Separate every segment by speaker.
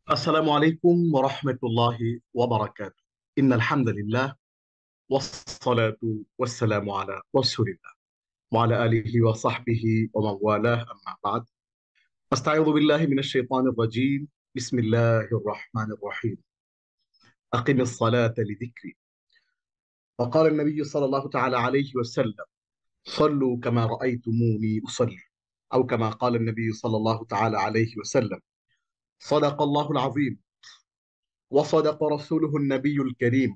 Speaker 1: আসসালামু আলাইকুম ওয়া রাহমাতুল্লাহি ওয়া বারাকাতুহু। ইন্নাল হামদুলিল্লাহ ওয়াস-সালাতু ওয়াস-সালামু আলা রাসূলিল্লাহ ওয়া আলা আলিহি ওয়া সাহবিহি ওয়া মান ওয়ালাহ আম্মা বা'দ। আস্তাউযু বিল্লাহি মিনাশ শাইতানির রাজীম। বিসমিল্লাহির রাহমানির রাহিম। আকিমিস সালাতা লিযিকরি। ওয়া ক্বালা আন-নাবিয়্যু সাল্লাল্লাহু তাআলা আলাইহি ওয়াসাল্লাম صلوا كما رأيتموني أصلي أو كما قال النبي صلى الله تعالى عليه وسلم صدق الله العظيم وصدق رسوله النبي الكريم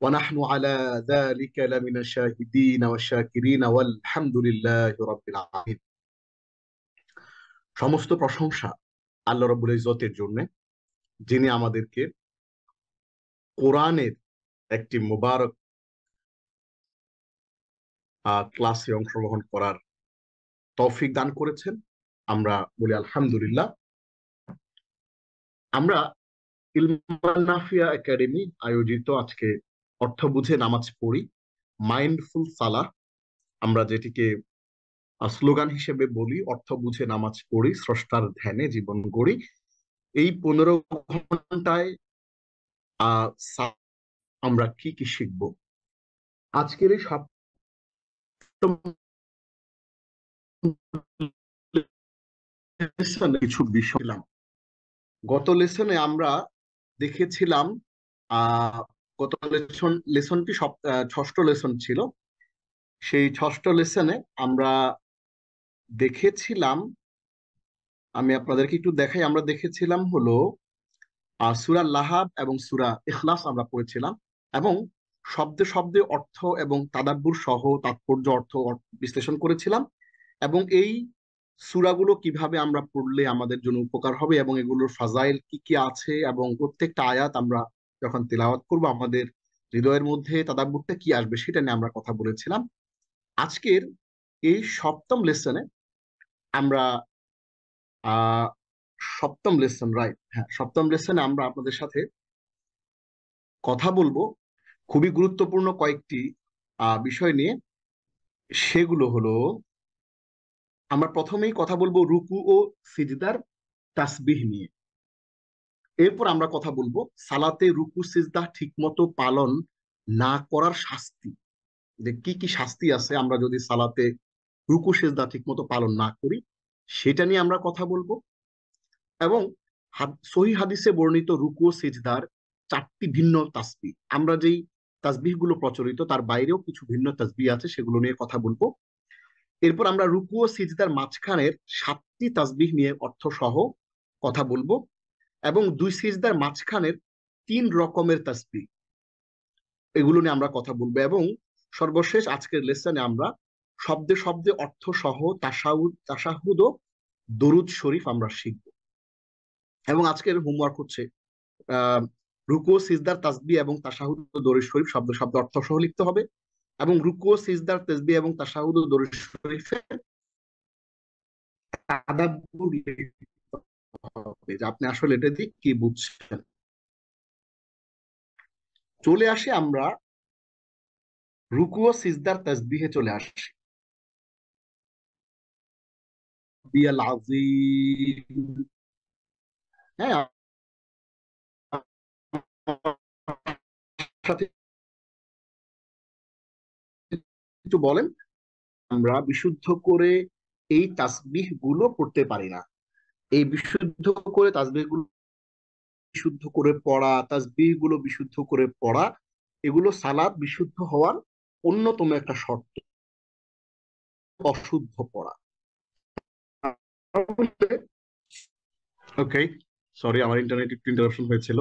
Speaker 1: ونحن على ذلك لمن الشاهدين والشاكرين والحمد لله رب العالمين। সমস্ত প্রশংসা আল্লাহ রাব্বুল ইজ্জতের জন্য, যিনি আমাদেরকে কোরআনের একটি মুবারক ক্লাসে অংশগ্রহণ করার তৌফিক দান করেছেন। আমরা বলি আলহামদুলিল্লাহ। আমরা ইলমান নাফিয়া একাডেমি আয়োজিত আজকে অর্থ বুঝে নামাজ পড়ি, মাইন্ডফুল সালাহ, আমরা যেটিকে স্লোগান হিসেবে বলি, অর্থ বুঝে নামাজ পড়ি, স্রষ্টার ধ্যানে জীবন গড়ি। এই 15 ঘন্টায় আমরা কি কি শিখব? আজকের এই সপ্তম কিছু বিষয়। গত লেসনে আমরা দেখেছিলাম, গত লেসনটি ষষ্ঠ লেসন ছিল। সেই ষষ্ঠ লেসনে আমরা দেখেছিলাম, আমি আপনাদেরকে একটু দেখাই, আমরা দেখেছিলাম হলো সূরা লাহাব এবং সূরা ইখলাস আমরা পড়েছিলাম এবং শব্দে শব্দে অর্থ এবং তাদাব্বুর সহ তাৎপর্য অর্থ বিশ্লেষণ করেছিলাম এবং এই সূরাগুলো কিভাবে আমরা পড়লে আমাদের জন্য উপকার হবে এবং এগুলোর ফাজাইল কি কি আছে এবং প্রত্যেকটা আয়াত আমরা যখন তিলাওয়াত করব আমাদের হৃদয়ের মধ্যে তাদাব্বুরটা কি আসবে সেটা নিয়ে আমরা কথা বলেছিলাম। আজকের এই সপ্তম লেসনে আমরা আহ সপ্তম লেসন, রাইট, হ্যাঁ, সপ্তম লেসনে আমরা আপনাদের সাথে কথা বলবো খুবই গুরুত্বপূর্ণ কয়েকটি বিষয় নিয়ে। সেগুলো হলো, আমরা প্রথমেই কথা বলবো রুকু ও সিজদার তাসবিহ নিয়ে। এরপর আমরা কথা বলবো সালাতে রুকু সিজদা ঠিকমতো পালন না করার শাস্তি, যে কি কি শাস্তি আছে আমরা যদি সালাতে রুকু সিজদা ঠিকমতো পালন না করি, সেটা নিয়ে আমরা কথা বলবো। এবং সহিহ হাদিসে বর্ণিত রুকু ও সিজদার 4টি ভিন্ন তাসবিহ, আমরা যেই তাসবিহ গুলো প্রচলিত তার বাইরেও কিছু ভিন্ন তাসবিহ আছে, সেগুলো নিয়ে কথা বলবো। এরপর আমরা রুকু ও সিজদার মাঝখানের 7টি তাসবিহ নিয়ে অর্থ সহ কথা বলবো এবং 2 সিজদার মাঝখানের 3 রকমের তাসবিহ, এগুলো নিয়ে আমরা কথা বলবো। এবং সর্বশেষ আজকের লেসনে আমরা শব্দে শব্দে অর্থ সহ তাশাহুদ ও দরুদ শরীফ আমরা শিখব। এবং আজকের হোমওয়ার্ক হচ্ছে রুকু ও সিজদার তাসবিহ এবং তাশাহুদ ও দরুদ শরীফ শব্দ শব্দ অর্থ সহ লিখতে হবে এবং রুকু ও সিজদার তাসবিহ এবং তাশাহুদ ও দরুদ শরীফের তাদাব্বুর লিখতে হবে, যে আপনি আসলে এটা দিয়ে কি বুঝছেন। চলে আসি আমরা রুকু ও সিজদার তাসবিহে চলে আসি। বিয়াল আজিম, হ্যাঁ, সাথে একটু বলেন, আমরা বিশুদ্ধ করে এই তাসবিহ গুলো পড়তে পারি না। এই বিশুদ্ধ করে তাসবিহ গুলো বিশুদ্ধ করে পড়া, তাসবিহ গুলো বিশুদ্ধ করে পড়া, এগুলো সালাত বিশুদ্ধ হওয়ার অন্যতম একটা শর্ত। অশুদ্ধ পড়া, ওকে, সরি, আমার ইন্টারনেট একটু ইন্টারাপশন হয়েছিল।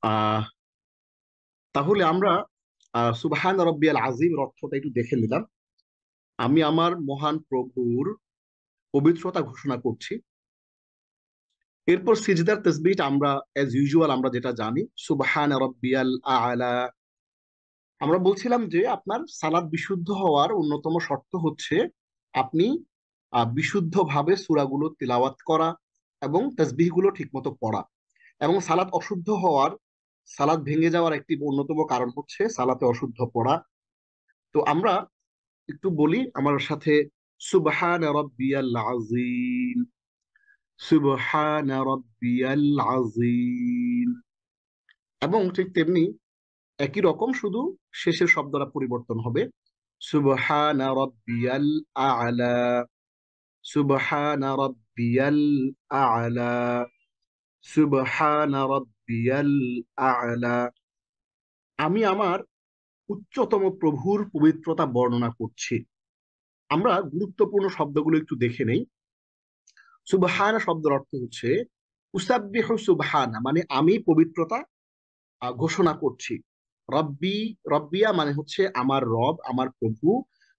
Speaker 1: আহ তাহলে আমরা সুবহান রাব্বিয়াল আজিম অর্থটা একটু দেখে নিলাম। আমি আমার মহান প্রভুর পবিত্রতা ঘোষণা করছি। এরপর সিজদার তাসবিহটা আমরা অ্যাজ ইউজুয়াল আমরা যেটা জানি, সুবহান রাব্বিয়াল আ'লা। আমরা বলছিলাম যে আপনার সালাত বিশুদ্ধ হওয়ার অন্যতম শর্ত হচ্ছে আপনি বিশুদ্ধভাবে সূরাগুলো তিলাওয়াত করা এবং তাসবিহগুলো ঠিকমতো পড়া। এবং সালাত অশুদ্ধ হওয়ার, সালাত ভেঙে যাওয়ার একটি অন্যতম কারণ হচ্ছে সালাতে অশুদ্ধ পড়া। তো আমরা একটু বলি আমার সাথে, সুবহান রাব্বিয়াল আযীম, সুবহানা রাব্বিয়াল আযীম। এবং ঠিক তেমনি একই রকম, শুধু শেষের শব্দটা পরিবর্তন হবে। সুবহানা রাব্বিয়াল আ'লা, সুবহানা রাব্বিয়াল আ'লা, সুবহানা রাব্বিয়াল আ'লা। আমি আমার উচ্চতম প্রভুর পবিত্রতা বর্ণনা করছি। আমরা গুরুত্বপূর্ণ শব্দগুলো একটু দেখে নেই। সুবহানা শব্দের অর্থ হচ্ছে উসাব্বিহু সুবহানা, মানে আমি পবিত্রতা ঘোষণা করছি। রব্বি, রব্বিয়া মানে হচ্ছে আমার রব, আমার প্রভু।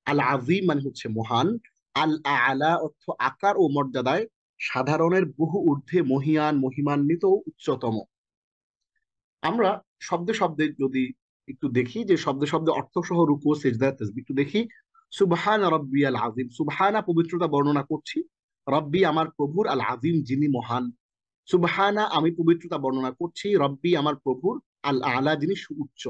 Speaker 1: আল আজিম মানে হচ্ছে মহান। আল আলা অর্থ আকার ও মর্যাদায় সাধারণের বহু ঊর্ধ্বে, মহিয়ান, মহিমান্বিত ও উচ্চতম। আমরা শব্দে শব্দে যদি একটু দেখি, যে শব্দে শব্দে অর্থ সহ রুকু ও সিজদার তাসবিহ একটু দেখি। সুবহান রব্বিয়াল আজিম, সুবহানা পবিত্রতা বর্ণনা করছি, রব্বি আমার প্রভুর, আল আজিম যিনি মহান। সুবহানা আমি পবিত্রতা বর্ণনা করছি, রব্বি আমার প্রভুর, আল আলা যিনি সুউচ্চ।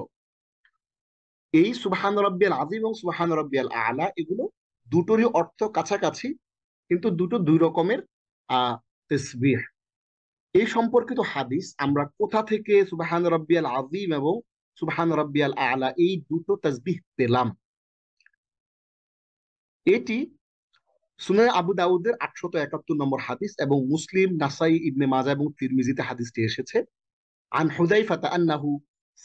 Speaker 1: এই সুবহান রব্বিয়াল আজিম এবং সুবহান রব্বিয়াল আলা, এগুলো দুটোরই অর্থ কাছাকাছি, কিন্তু দুটো দুই রকমের তাসবিহ। এই সম্পর্কিত হাদিস আমরা কোথা থেকে সুবহান রব্বিয়াল আজিম এবং সুবহান রব্বিয়াল আলা এই দুটো তাসবিহ পেলাম? এটি সুনান আবু দাউদের 871 নম্বর হাদিস, এবং মুসলিম, নাসাই, ইবনে মাজাহ এবং তিরমিজিতে হাদিসটি এসেছে। عن حذيفة أنه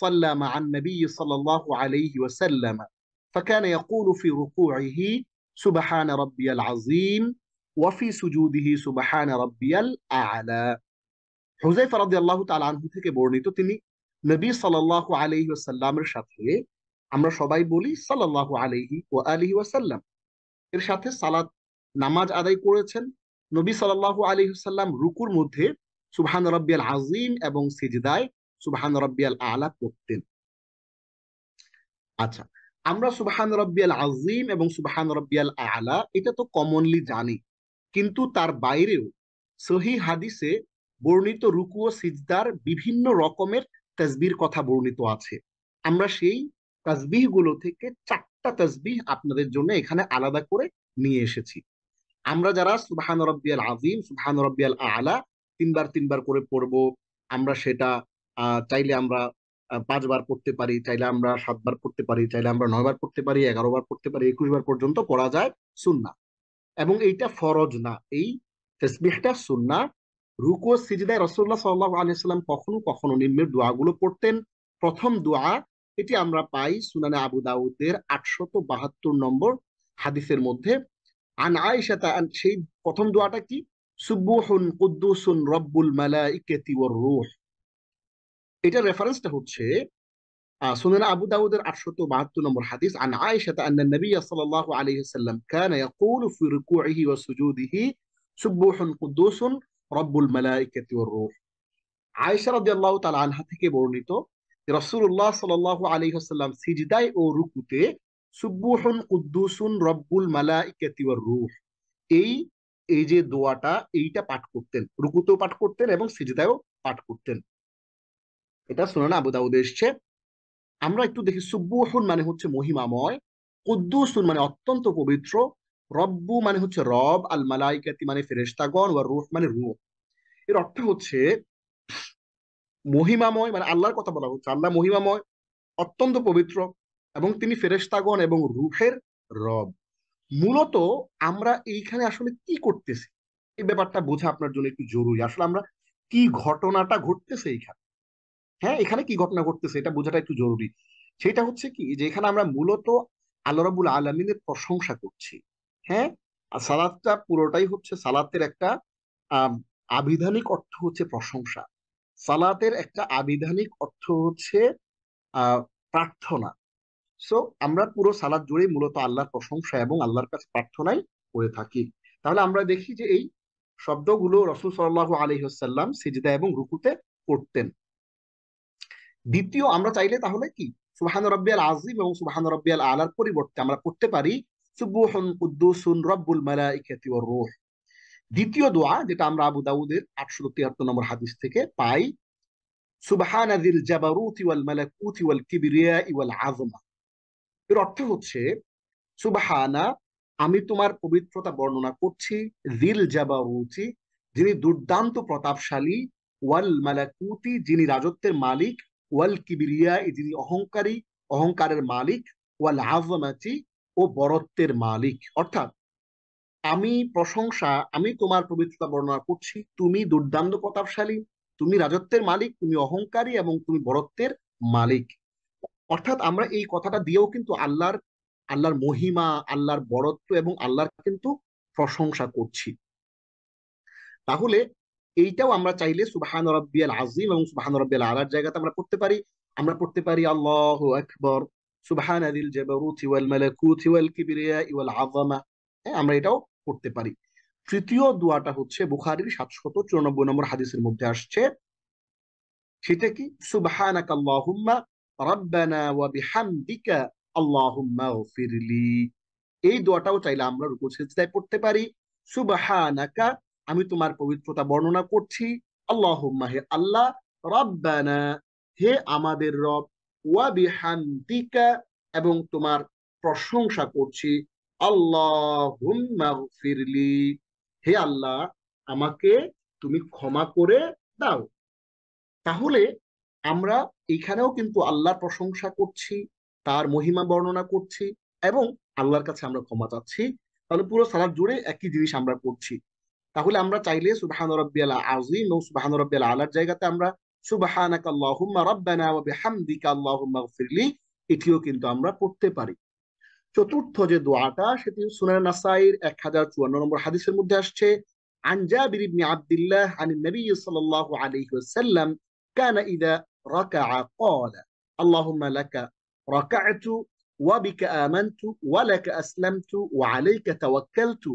Speaker 1: صلى مع النبي صلى الله عليه وسلم فكان يقول في ركوعه سبحان ربي العظيم وفي سجوده سبحان ربي الأعلى। হুযায়ফা রাদিয়াল্লাহু তাআলা আনহু থেকে বর্ণিত, তিনি নবী সাল্লাল্লাহু আলাইহি ওয়াসাল্লামের সাথে, আমরা সবাই বলি সাল্লাল্লাহু আলাইহি ওয়া আলিহি ওয়াসাল্লাম, এর সাথে সালাত, নামাজ আদায় করেছেন। নবী সাল্লাল্লাহু আলাইহি ওয়াসাল্লাম রুকুর মধ্যে সুবহান রাব্বিয়াল আযীম এবং সিজদায় সুবহান রাব্বিয়াল আ'লা পড়তেন। আচ্ছা, আমরা সুবহান রাব্বিয়াল আযীম এবং সুবহান রাব্বিয়াল আ'লা এটা তো কমনলি জানি, কিন্তু তার বাইরেও সহিহ হাদিসে বর্ণিত রুকু ও সিজদার বিভিন্ন রকমের তাসবিহর কথা বর্ণিত আছে। আমরা সেই তাসবিহ গুলো থেকে 4টা তাসবিহ আপনাদের জন্য এখানে আলাদা করে নিয়ে এসেছি। আমরা যারা সুবহান রাব্বিয়াল আযীম, সুবহান রাব্বিয়াল আ'লা তিনবার তিনবার করে পড়ব, আমরা সেটা চাইলে আমরা 5 বার পড়তে পারি, চাইলে আমরা 7 বার পড়তে পারি, চাইলে আমরা 9 বার পড়তে পারি, 11 বার পড়তে পারি, 21 বার পর্যন্ত পড়া যায়, সুন্নাহ। এবং এইটা ফরজ না, এই তাসবিহটা সুন্নাহ। রুকু ও সিজদায় রাসূলুল্লাহ সাল্লাল্লাহু আলাইহি সাল্লাম কখনো কখনো নিম্নের দোয়াগুলো পড়তেন। প্রথম দোয়া, এটি আমরা পাই সুনানে আবু দাউদের 872 নম্বর হাদিসের মধ্যে। আন আয়েশা, সেই প্রথম দোয়াটা কি? সুবহুন কুদ্দুসুন রব্বুল মালাইকাতি ওয়ার রূহ। এটার রেফারেন্সটা হচ্ছে সুনান আবু দাউদের 872 নম্বর হাদিস। আন আয়েশা আন্না নবী সাল্লাল্লাহু আলাইহি ওয়াসাল্লাম কানা ইয়াকুলু ফি রুকুইহি ওয়া সুজুদিহি সুবহুন কুদ্দুসুন রব্বুল মালাইকাতি ওয়ার রূহ। আয়েশা রাদিয়াল্লাহু তাআলা আনহা থেকে বর্ণিত, রাসূলুল্লাহ সাল্লাল্লাহু আলাইহি ওয়াসাল্লাম সিজদায় ও রুকুতে সুবহুন কুদ্দুসুন রব্বুল মালাইকাতি ওয়ার রূহ, এই এই যে দোয়াটা, এইটা পাঠ করতেন, রুকুতেও পাঠ করতেন এবং সিজদায়ও পাঠ করতেন। এটা সুনান আবু দাউদে এসেছে। আমরা একটু দেখি, সুবহুন মানে হচ্ছে মহিমাময়, কুদ্দুসুন মানে অত্যন্ত পবিত্র, রব্বু মানে হচ্ছে রব, আল মালাইকাতি মানে ফেরেশতাগণ, ওয়া রূহ মানে রূহ। এর অর্থ হচ্ছে মহিমাময়, মানে আল্লাহর কথা বলা হচ্ছে, আল্লাহ মহিমাময়, অত্যন্ত পবিত্র, এবং তিনি ফেরেশতাগণ এবং রূহের রব। মূলত আমরা এইখানে আসলে কি করতেছি, এই ব্যাপারটা বোঝা আপনার জন্য একটু জরুরি। আসলে আমরা কি ঘটনাটা ঘটতেছে এইখানে, হ্যাঁ এখানে কি ঘটনা ঘটতেছে এটা বোঝাটা একটু জরুরি। সেটা হচ্ছে কি, যে এখানে আমরা মূলত আল্লাহ রাব্বুল আলামিনের প্রশংসা করছি। হ্যাঁ, আর সালাতটা পুরোটাই হচ্ছে, সালাতের একটা আহ আবিধানিক অর্থ হচ্ছে প্রশংসা। সালাতের একটা আবিধানিক অর্থ হচ্ছে প্রার্থনা। সো আমরা পুরো সালাত জুড়ে মূলত আল্লাহর প্রশংসা এবং আল্লাহর কাছে প্রার্থনাই করে থাকি। তাহলে আমরা দেখি যে এই শব্দগুলো রাসূল সাল্লাল্লাহু আলাইহি ওয়াসাল্লাম সিজদা এবং রুকুতে করতেন। দ্বিতীয়, আমরা চাইলে তাহলে কি সুবহান রাব্বিয়াল আযীম এবং সুবহান রাব্বিয়াল আ'লার পরিবর্তে আমরা পড়তে পারি সুবহুন কুদ্দুসুন রব্বুল মালাইকাতি ওয়ার রূহ। দ্বিতীয় দোয়া, যেটা আমরা আবু দাউদের 873 নম্বর হাদিস থেকে পাই, সুবহানা যিল জাবারুতি ওয়াল মালাকুতি ওয়াল কিবরিয়াই ওয়াল আযমা। এর অর্থ হচ্ছে, সুবহানা আমি তোমার পবিত্রতা বর্ণনা করছি, যিল জাবারুতি যিনি দুর্দান্ত প্রতাপশালী, ওয়াল মালাকুতি যিনি রাজত্বের মালিক, ওয়াল কিবরিয়া যিনি অহংকারী, অহংকারের মালিক, ওয়াল আযমাতি ও বরত্বের মালিক। অর্থাৎ আমি প্রশংসা, আমি তোমার পবিত্রতা বর্ণনা করছি, তুমি দুর্দান্ত প্রতাপশালী, তুমি রাজত্বের মালিক, তুমি অহংকারী এবং তুমি বরত্বের মালিক। অর্থাৎ আমরা এই কথাটা দিয়েও কিন্তু আল্লাহর মহিমা, আল্লাহর বরত্ব এবং আল্লাহর কিন্তু প্রশংসা করছি। তাহলে এইটাও আমরা চাইলে সুবহান রাব্বিয়াল আযীম এবং সুবহান রাব্বিয়াল আলার জায়গাতে আমরা পড়তে পারি। আমরা পড়তে পারি আল্লাহু আকবার, সুবহানা যিল জাবারুতি ওয়াল মালাকুতি ওয়াল কিবরিয়া ওয়াল আযমা। হ্যাঁ, আমরা এটাও পড়তে পারি। তৃতীয় দোয়াটা হচ্ছে বুখারীর 794 নম্বর হাদিসের মধ্যে আসছে। সেটা কি? সুবহানাকা আল্লাহুম্মা রাব্বানা ওয়া বিহামদিকা আল্লাহুম্মা গফিরলি। এই দোয়াটাও চাইলে আমরা রুকু সিজদায় পড়তে পারি। সুবহানাকা আমি তোমার পবিত্রতা বর্ণনা করছি, আল্লাহুম্মা হে আল্লাহ, রাব্বানা হে আমাদের রব, ওয়া বিহামদিকা এবং তোমার প্রশংসা করছি, আল্লাহুম্মা গফিরলি হে আল্লাহ আমাকে তুমি ক্ষমা করে দাও। তাহলে আমরা এখানেও কিন্তু আল্লাহর প্রশংসা করছি, তার মহিমা বর্ণনা করছি এবং আল্লাহর কাছে আমরা ক্ষমা চাচ্ছি। তাহলে পুরো সালাত জুড়ে একই জিনিস আমরা করছি। তাহলে আমরা চাইলে সুবহান রাব্বিয়াল আযীম এবং সুবহান রাব্বিয়াল আলার জায়গাতে আমরা সুবহানাকা আল্লাহুম্মা রাব্বানা ওয়া বিহামদিকা আল্লাহুম্মা গফিরলি এটিও কিন্তু আমরা পড়তে পারি। চতুর্থ যে দোয়াটা সেটি সুনান নাসাইর 1054 নম্বর হাদিসের মধ্যে আসছে। عن جابر بن عبد الله عن النبي صلى الله عليه وسلم كان إذا ركع قال اللهم لك ركعت وبك آمنت ولك أسلمت وعليك توكلت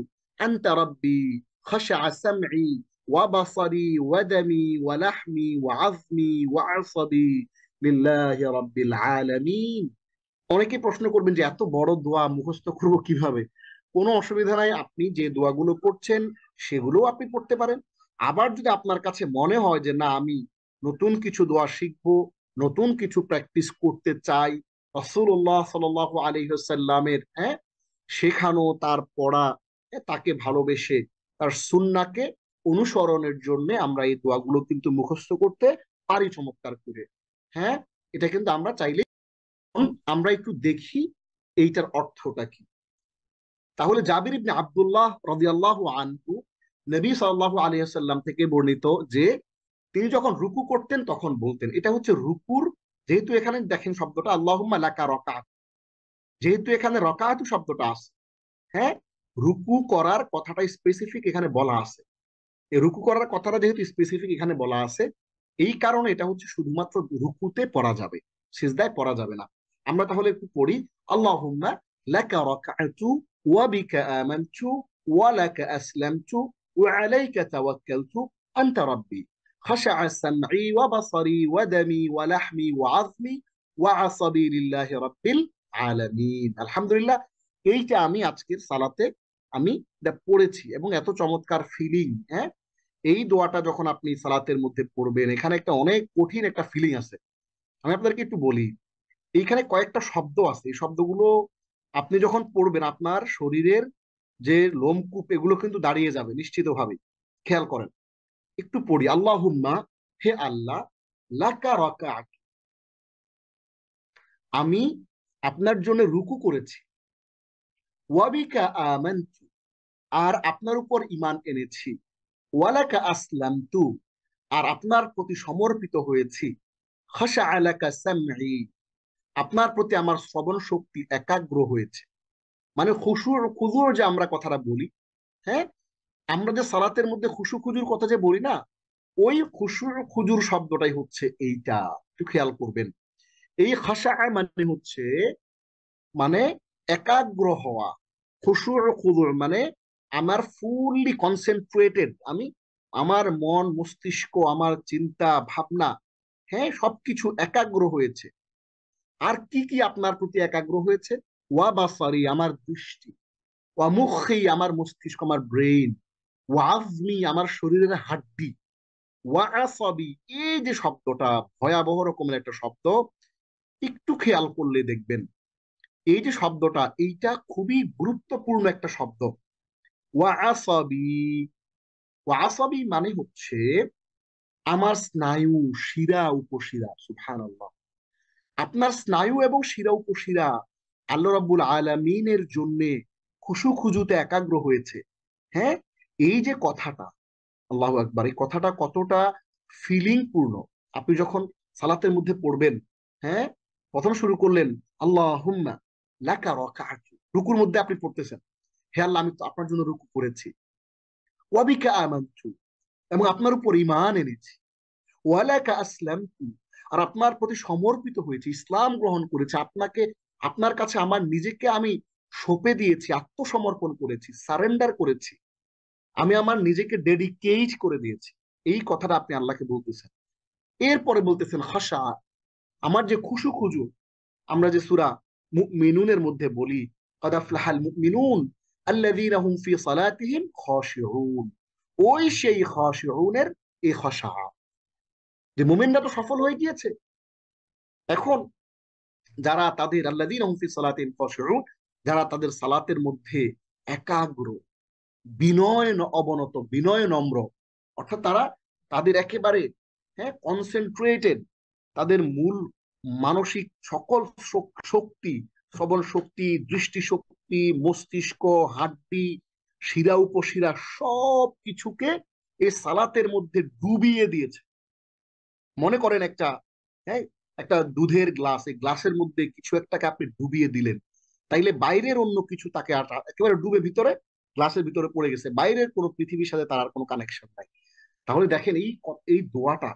Speaker 1: أنت ربي خشع سمعي وبصري ودمي ولحمي وعظمي وعصبي لله رب العالمين। অনেকে প্রশ্ন করবেন যে এত বড় দোয়া মুখস্থ করবো কিভাবে? কোনো অসুবিধা নাই, আপনি যে দোয়াগুলো পড়ছেন সেগুলো আপনি পড়তে পারেন। আবার যদি আপনার কাছে মনে হয় যে না, আমি নতুন কিছু দোয়া শিখবো, নতুন কিছু প্র্যাকটিস করতে চাই, রাসূলুল্লাহ সাল্লাল্লাহু আলাইহি ওয়াসাল্লামের শেখানো, তার পড়া, তাকে ভালোবেসে তার সুন্নাহকে অনুসরণের জন্য আমরা এই দোয়াগুলো কিন্তু মুখস্থ করতে পারি চমৎকার করে। হ্যাঁ, এটা কিন্তু আমরা চাইলে আমরা একটু দেখি এইটার অর্থটা কি। তাহলে জাবির ইবনে আব্দুল্লাহ রাদিয়াল্লাহু আনহু নবী সাল্লাল্লাহু আলাইহি ওয়াসাল্লাম থেকে বর্ণিত যে তিনি যখন রুকু করতেন তখন বলতেন, এটা হচ্ছে রুকুর, যেহেতু এখানে দেখেন শব্দটা আল্লাহুম্মা লাকা রাকাত, যেহেতু এখানে রাকাত শব্দটা আছে, হ্যাঁ, রুকু করার কথাটা স্পেসিফিক এখানে বলা আছে। এই রুকু করার কথাটা যেহেতু স্পেসিফিক এখানে বলা আছে, এই কারণে এটা হচ্ছে শুধুমাত্র রুকুতে পড়া যাবে, সিজদায় পড়া যাবে না। আমরা তাহলে একটু পড়ি, আল্লাহুম্মা লাকা রাকাতু ওয়া বিকা আমানতু ওয়া লাকা আসলামতু ওয়া আলাইকা তাওয়াক্কালতু আনতা রাব্বি খাশা'a সামঈ ওয়া বাসারি ওয়া দামি ওয়া লাহমি ওয়া আযমি ওয়া আসাবি লিল্লাহি রাব্বিল আলামিন। আলহামদুলিল্লাহ, এইটা আমি আজকের সালাতে আমি এটা পড়েছি এবং এত চমৎকার ফিলিং। হ্যাঁ, এই দোয়াটা যখন আপনি সালাতের মধ্যে পড়বেন, এখানে একটা অনেক কঠিন একটা ফিলিং আছে। আমি আপনাদেরকে একটু বলি, এইখানে কয়েকটা শব্দ আছে, এই শব্দগুলো আপনি যখন পড়বেন আপনার শরীরের যে লোমকূপ এগুলো কিন্তু দাঁড়িয়ে যাবে নিশ্চিতভাবে। খেয়াল করেন, একটু পড়ি, আল্লাহুম্মা হে আল্লাহ, লাকা রাকাত আমি আপনার জন্য রুকু করেছি, ওয়াবিকা আমানতু আর আপনার উপর ঈমান এনেছি, ওয়ালাকা আসলামতু আর আপনার প্রতি সমর্পিত হয়েছি, খাশা'a লাকা সামঈ আপনার প্রতি আমার শ্রবণ শক্তি একাগ্র হয়েছে। মানে খুজুর যে আমরা কথাটা বলি, হ্যাঁ, আমরা যে সালাতের মধ্যে খুশু খুজুর কথা যে বলি না, ওই খুজুর শব্দটাই হচ্ছে এইটা, একটু খেয়াল করবেন। এই খাশা'a মানে হচ্ছে মানে একাগ্র হওয়া, খুজুর মানে আমার ফুললি কনসেন্ট্রেটেড, আমি আমার মন মস্তিষ্ক আমার চিন্তা ভাবনা, হ্যাঁ, সবকিছু একাগ্র হয়েছে। আর কি কি আপনার প্রতি একাগ্র হয়েছে? ওয়া বাসারি আমার দৃষ্টি, ওয়া মুখি আমার মস্তিষ্ক আমার ব্রেইন, ওয়া আজমি আমার শরীরের হাড্ডি, ওয়া আসাবি এই যে শব্দটা ভয়াবহ রকমের একটা শব্দ, একটু খেয়াল করলে দেখবেন এই যে শব্দটা এইটা খুবই গুরুত্বপূর্ণ একটা শব্দ। ওয়া আসাবি ওয়াসাবি মানে হচ্ছে আমার স্নায়ু, শিরা উপশিরা। সুবহানাল্লাহ। আপনার স্নায়ু এবং শিরা উপশিরা আল্লাহ রাব্বুল আলামিনের জন্য খুশু খুজুতে একাগ্র হয়েছে। হ্যাঁ, এই যে কথাটা, আল্লাহু আকবার, এই কথাটা কতটা ফিলিং পূর্ণ। আপনি যখন সালাতের মধ্যে পড়বেন, হ্যাঁ, প্রথম শুরু করলেন আল্লাহুম্মা লাকা রাকাআতু, রুকুর মধ্যে আপনি পড়তেছেন, হে আল্লাহ আমি তো আপনার জন্য রুকু করেছি, ওয়া বিকা আমানতু, এবং আপনার উপর ঈমান এনেছি, ওয়ালাকা আসলামতু, আর আপনার প্রতি সমর্পিত হয়েছে, ইসলাম গ্রহণ করেছে, আপনাকে, আপনার কাছে আমার নিজেকে আমি সঁপে দিয়েছি, আত্মসমর্পণ করেছি, সারেন্ডার করেছি, আমি আমার নিজেকে ডেডিকেট করে দিয়েছি। এই কথাটা আপনি আল্লাহকে বলতেছেন। এরপরে বলতেছেন খাশা, আমার যে খুশু খুজু, আমরা যে সূরা মুমিনুনের মধ্যে বলি ক্বাদ আফলাহাল মুমিনুন আল্লাযীনা হুম ফি সালাতিহিম খাশিউন, ওই সেই খাশিউনের এই খাশা, যে মুমিনরা তো সফল হয়ে গিয়েছে। এখন যারা তাদের আল্লাযীনা হুম ফি সালাতিহিম খাশিউন, যারা তাদের সালাতের মধ্যে একাগ্র, বিনয় অবনত, বিনয় নম্র, অর্থাৎ তারা তাদের একেবারে, হ্যাঁ, কনসেন্ট্রেটেড, তাদের মূল মানসিক সকল শক্তি, শ্রবণ শক্তি, দৃষ্টি শক্তি, মস্তিষ্ক, হাড্ডি, শিরা উপশিরা সব কিছুকে এই সালাতের মধ্যে ডুবিয়ে দিয়েছে। মনে করেন একটা, হ্যাঁ, একটা দুধের গ্লাস, এই গ্লাসের মধ্যে কিছু একটাকে আপনি ডুবিয়ে দিলেন, তাইলে বাইরের অন্য কিছু তাকে একেবারে ডুবে ভিতরে, গ্লাসের ভিতরে পড়ে গেছে, বাইরের কোনো পৃথিবীর সাথে তার আর কোনো কানেকশন নাই। তাহলে দেখেন এই এই দোয়াটা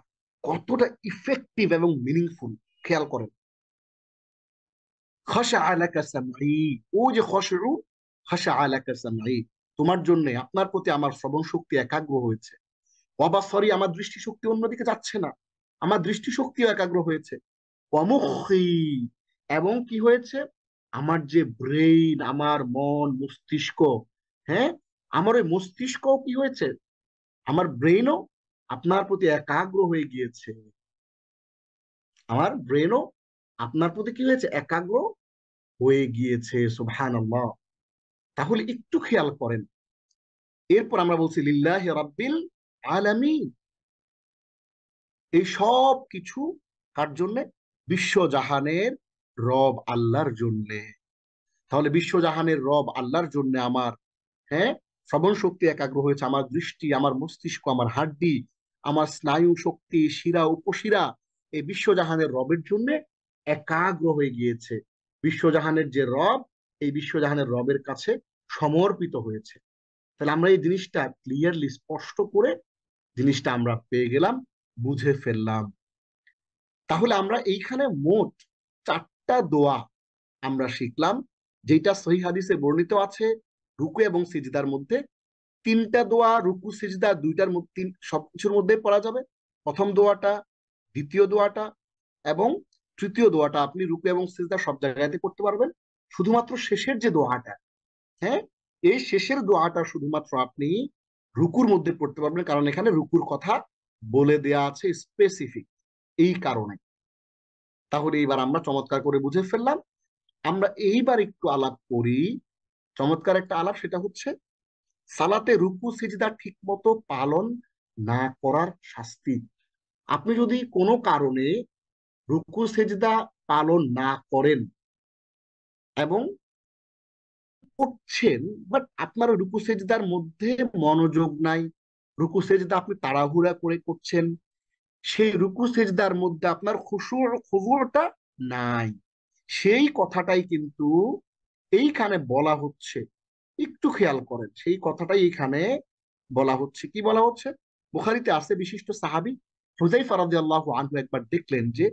Speaker 1: কতটা ইফেক্টিভ এবং মিনিংফুল। খেয়াল করেন, খাশা আলাকা সামঈ, ও যে খশরু, খাশা আলাকা সামঈ, তোমার জন্য, আপনার প্রতি আমার শ্রবণ শক্তি একাগ্র হয়েছে, অবাসরি, আমার দৃষ্টি শক্তি অন্যদিকে যাচ্ছে না, আমার দৃষ্টি শক্তিও একাগ্র হয়েছে, অমুখী, এবং কি হয়েছে, আমার যে ব্রেইন, আমার মন মস্তিষ্ক, হ্যাঁ, আমার ওই মস্তিষ্কও কি হয়েছে, আমার ব্রেইনও আপনার প্রতি একাগ্র হয়ে গিয়েছে, আমার ব্রেনও আপনার প্রতি কি হয়েছে, একাগ্র হয়ে গিয়েছে। সুবহানাল্লাহ। তাহলে একটু খেয়াল করেন, এরপর আমরা বলছি লিল্লাহি রাব্বিল আলামিন, এই সব কিছু কার জন্য, বিশ্বজাহানের রব আল্লাহর জন্য। তাহলে বিশ্বজাহানের রব আল্লাহর জন্য আমার, হ্যাঁ, শ্রবণ শক্তি একাগ্র হয়েছে, আমার দৃষ্টি, আমার মস্তিষ্ক, আমার হাড্ডি, আমার স্নায়ু শক্তি, শিরা উপশিরা এই বিশ্বজাহানের রবের জন্য একাগ্র হয়ে গিয়েছে। বিশ্বজাহানের যে রব, এই বিশ্বজাহানের রবের কাছে সমর্পিত হয়েছে। তাহলে আমরা এই জিনিসটা ক্লিয়ারলি স্পষ্ট করে জিনিসটা আমরা পেয়ে গেলাম, বুঝে ফেললাম। তাহলে আমরা এইখানে মোট 4টা দোয়া আমরা শিখলাম, যেটা সহিহ হাদিসে বর্ণিত আছে। রুকু এবং সিজদার মধ্যে 3টা দোয়া, রুকু সিজদা 2টার মধ্যে, সবকিছুর মধ্যে পড়া যাবে। প্রথম দোয়াটা, দ্বিতীয় দোয়াটা এবং তৃতীয় দোয়াটা আপনি রুকু এবং সিজদা সব জায়গাতে করতে পারবেন। শুধুমাত্র শেষের যে দোয়াটা, হ্যাঁ, এই শেষের দোয়াটা শুধুমাত্র আপনি রুকুর মধ্যে পড়তে পারবেন, কারণ এখানে রুকুর কথা বলে দেয়া আছে স্পেসিফিক, এই কারণে। তাহলে এইবার আমরা চমৎকার করে বুঝে ফেললাম। আমরা এইবার একটু আলাপ করি, চমৎকার একটা আলাপ, সেটা হচ্ছে সালাতে রুকু সিজদা ঠিক মতো পালন না করার শাস্তি। আপনি যদি কোনো কারণে রুকু সিজদা পালন না করেন এবং করছেন, বাট আপনার রুকু সেজদার মধ্যে মনোযোগ নাই, রুকু সেজদা আপনি তাড়াহুড়া করে করছেন, সেই রুকু সেজদার মধ্যে আপনার খুশুরটা নাই, সেই কথাটাই কিন্তু এইখানে বলা হচ্ছে। একটু খেয়াল করেন, সেই কথাটাই এইখানে বলা হচ্ছে। কি বলা হচ্ছে? বুখারীতে আছে, বিশিষ্ট সাহাবী হুযায়ফা রাদিয়াল্লাহু আনহু একবার দেখলেন যে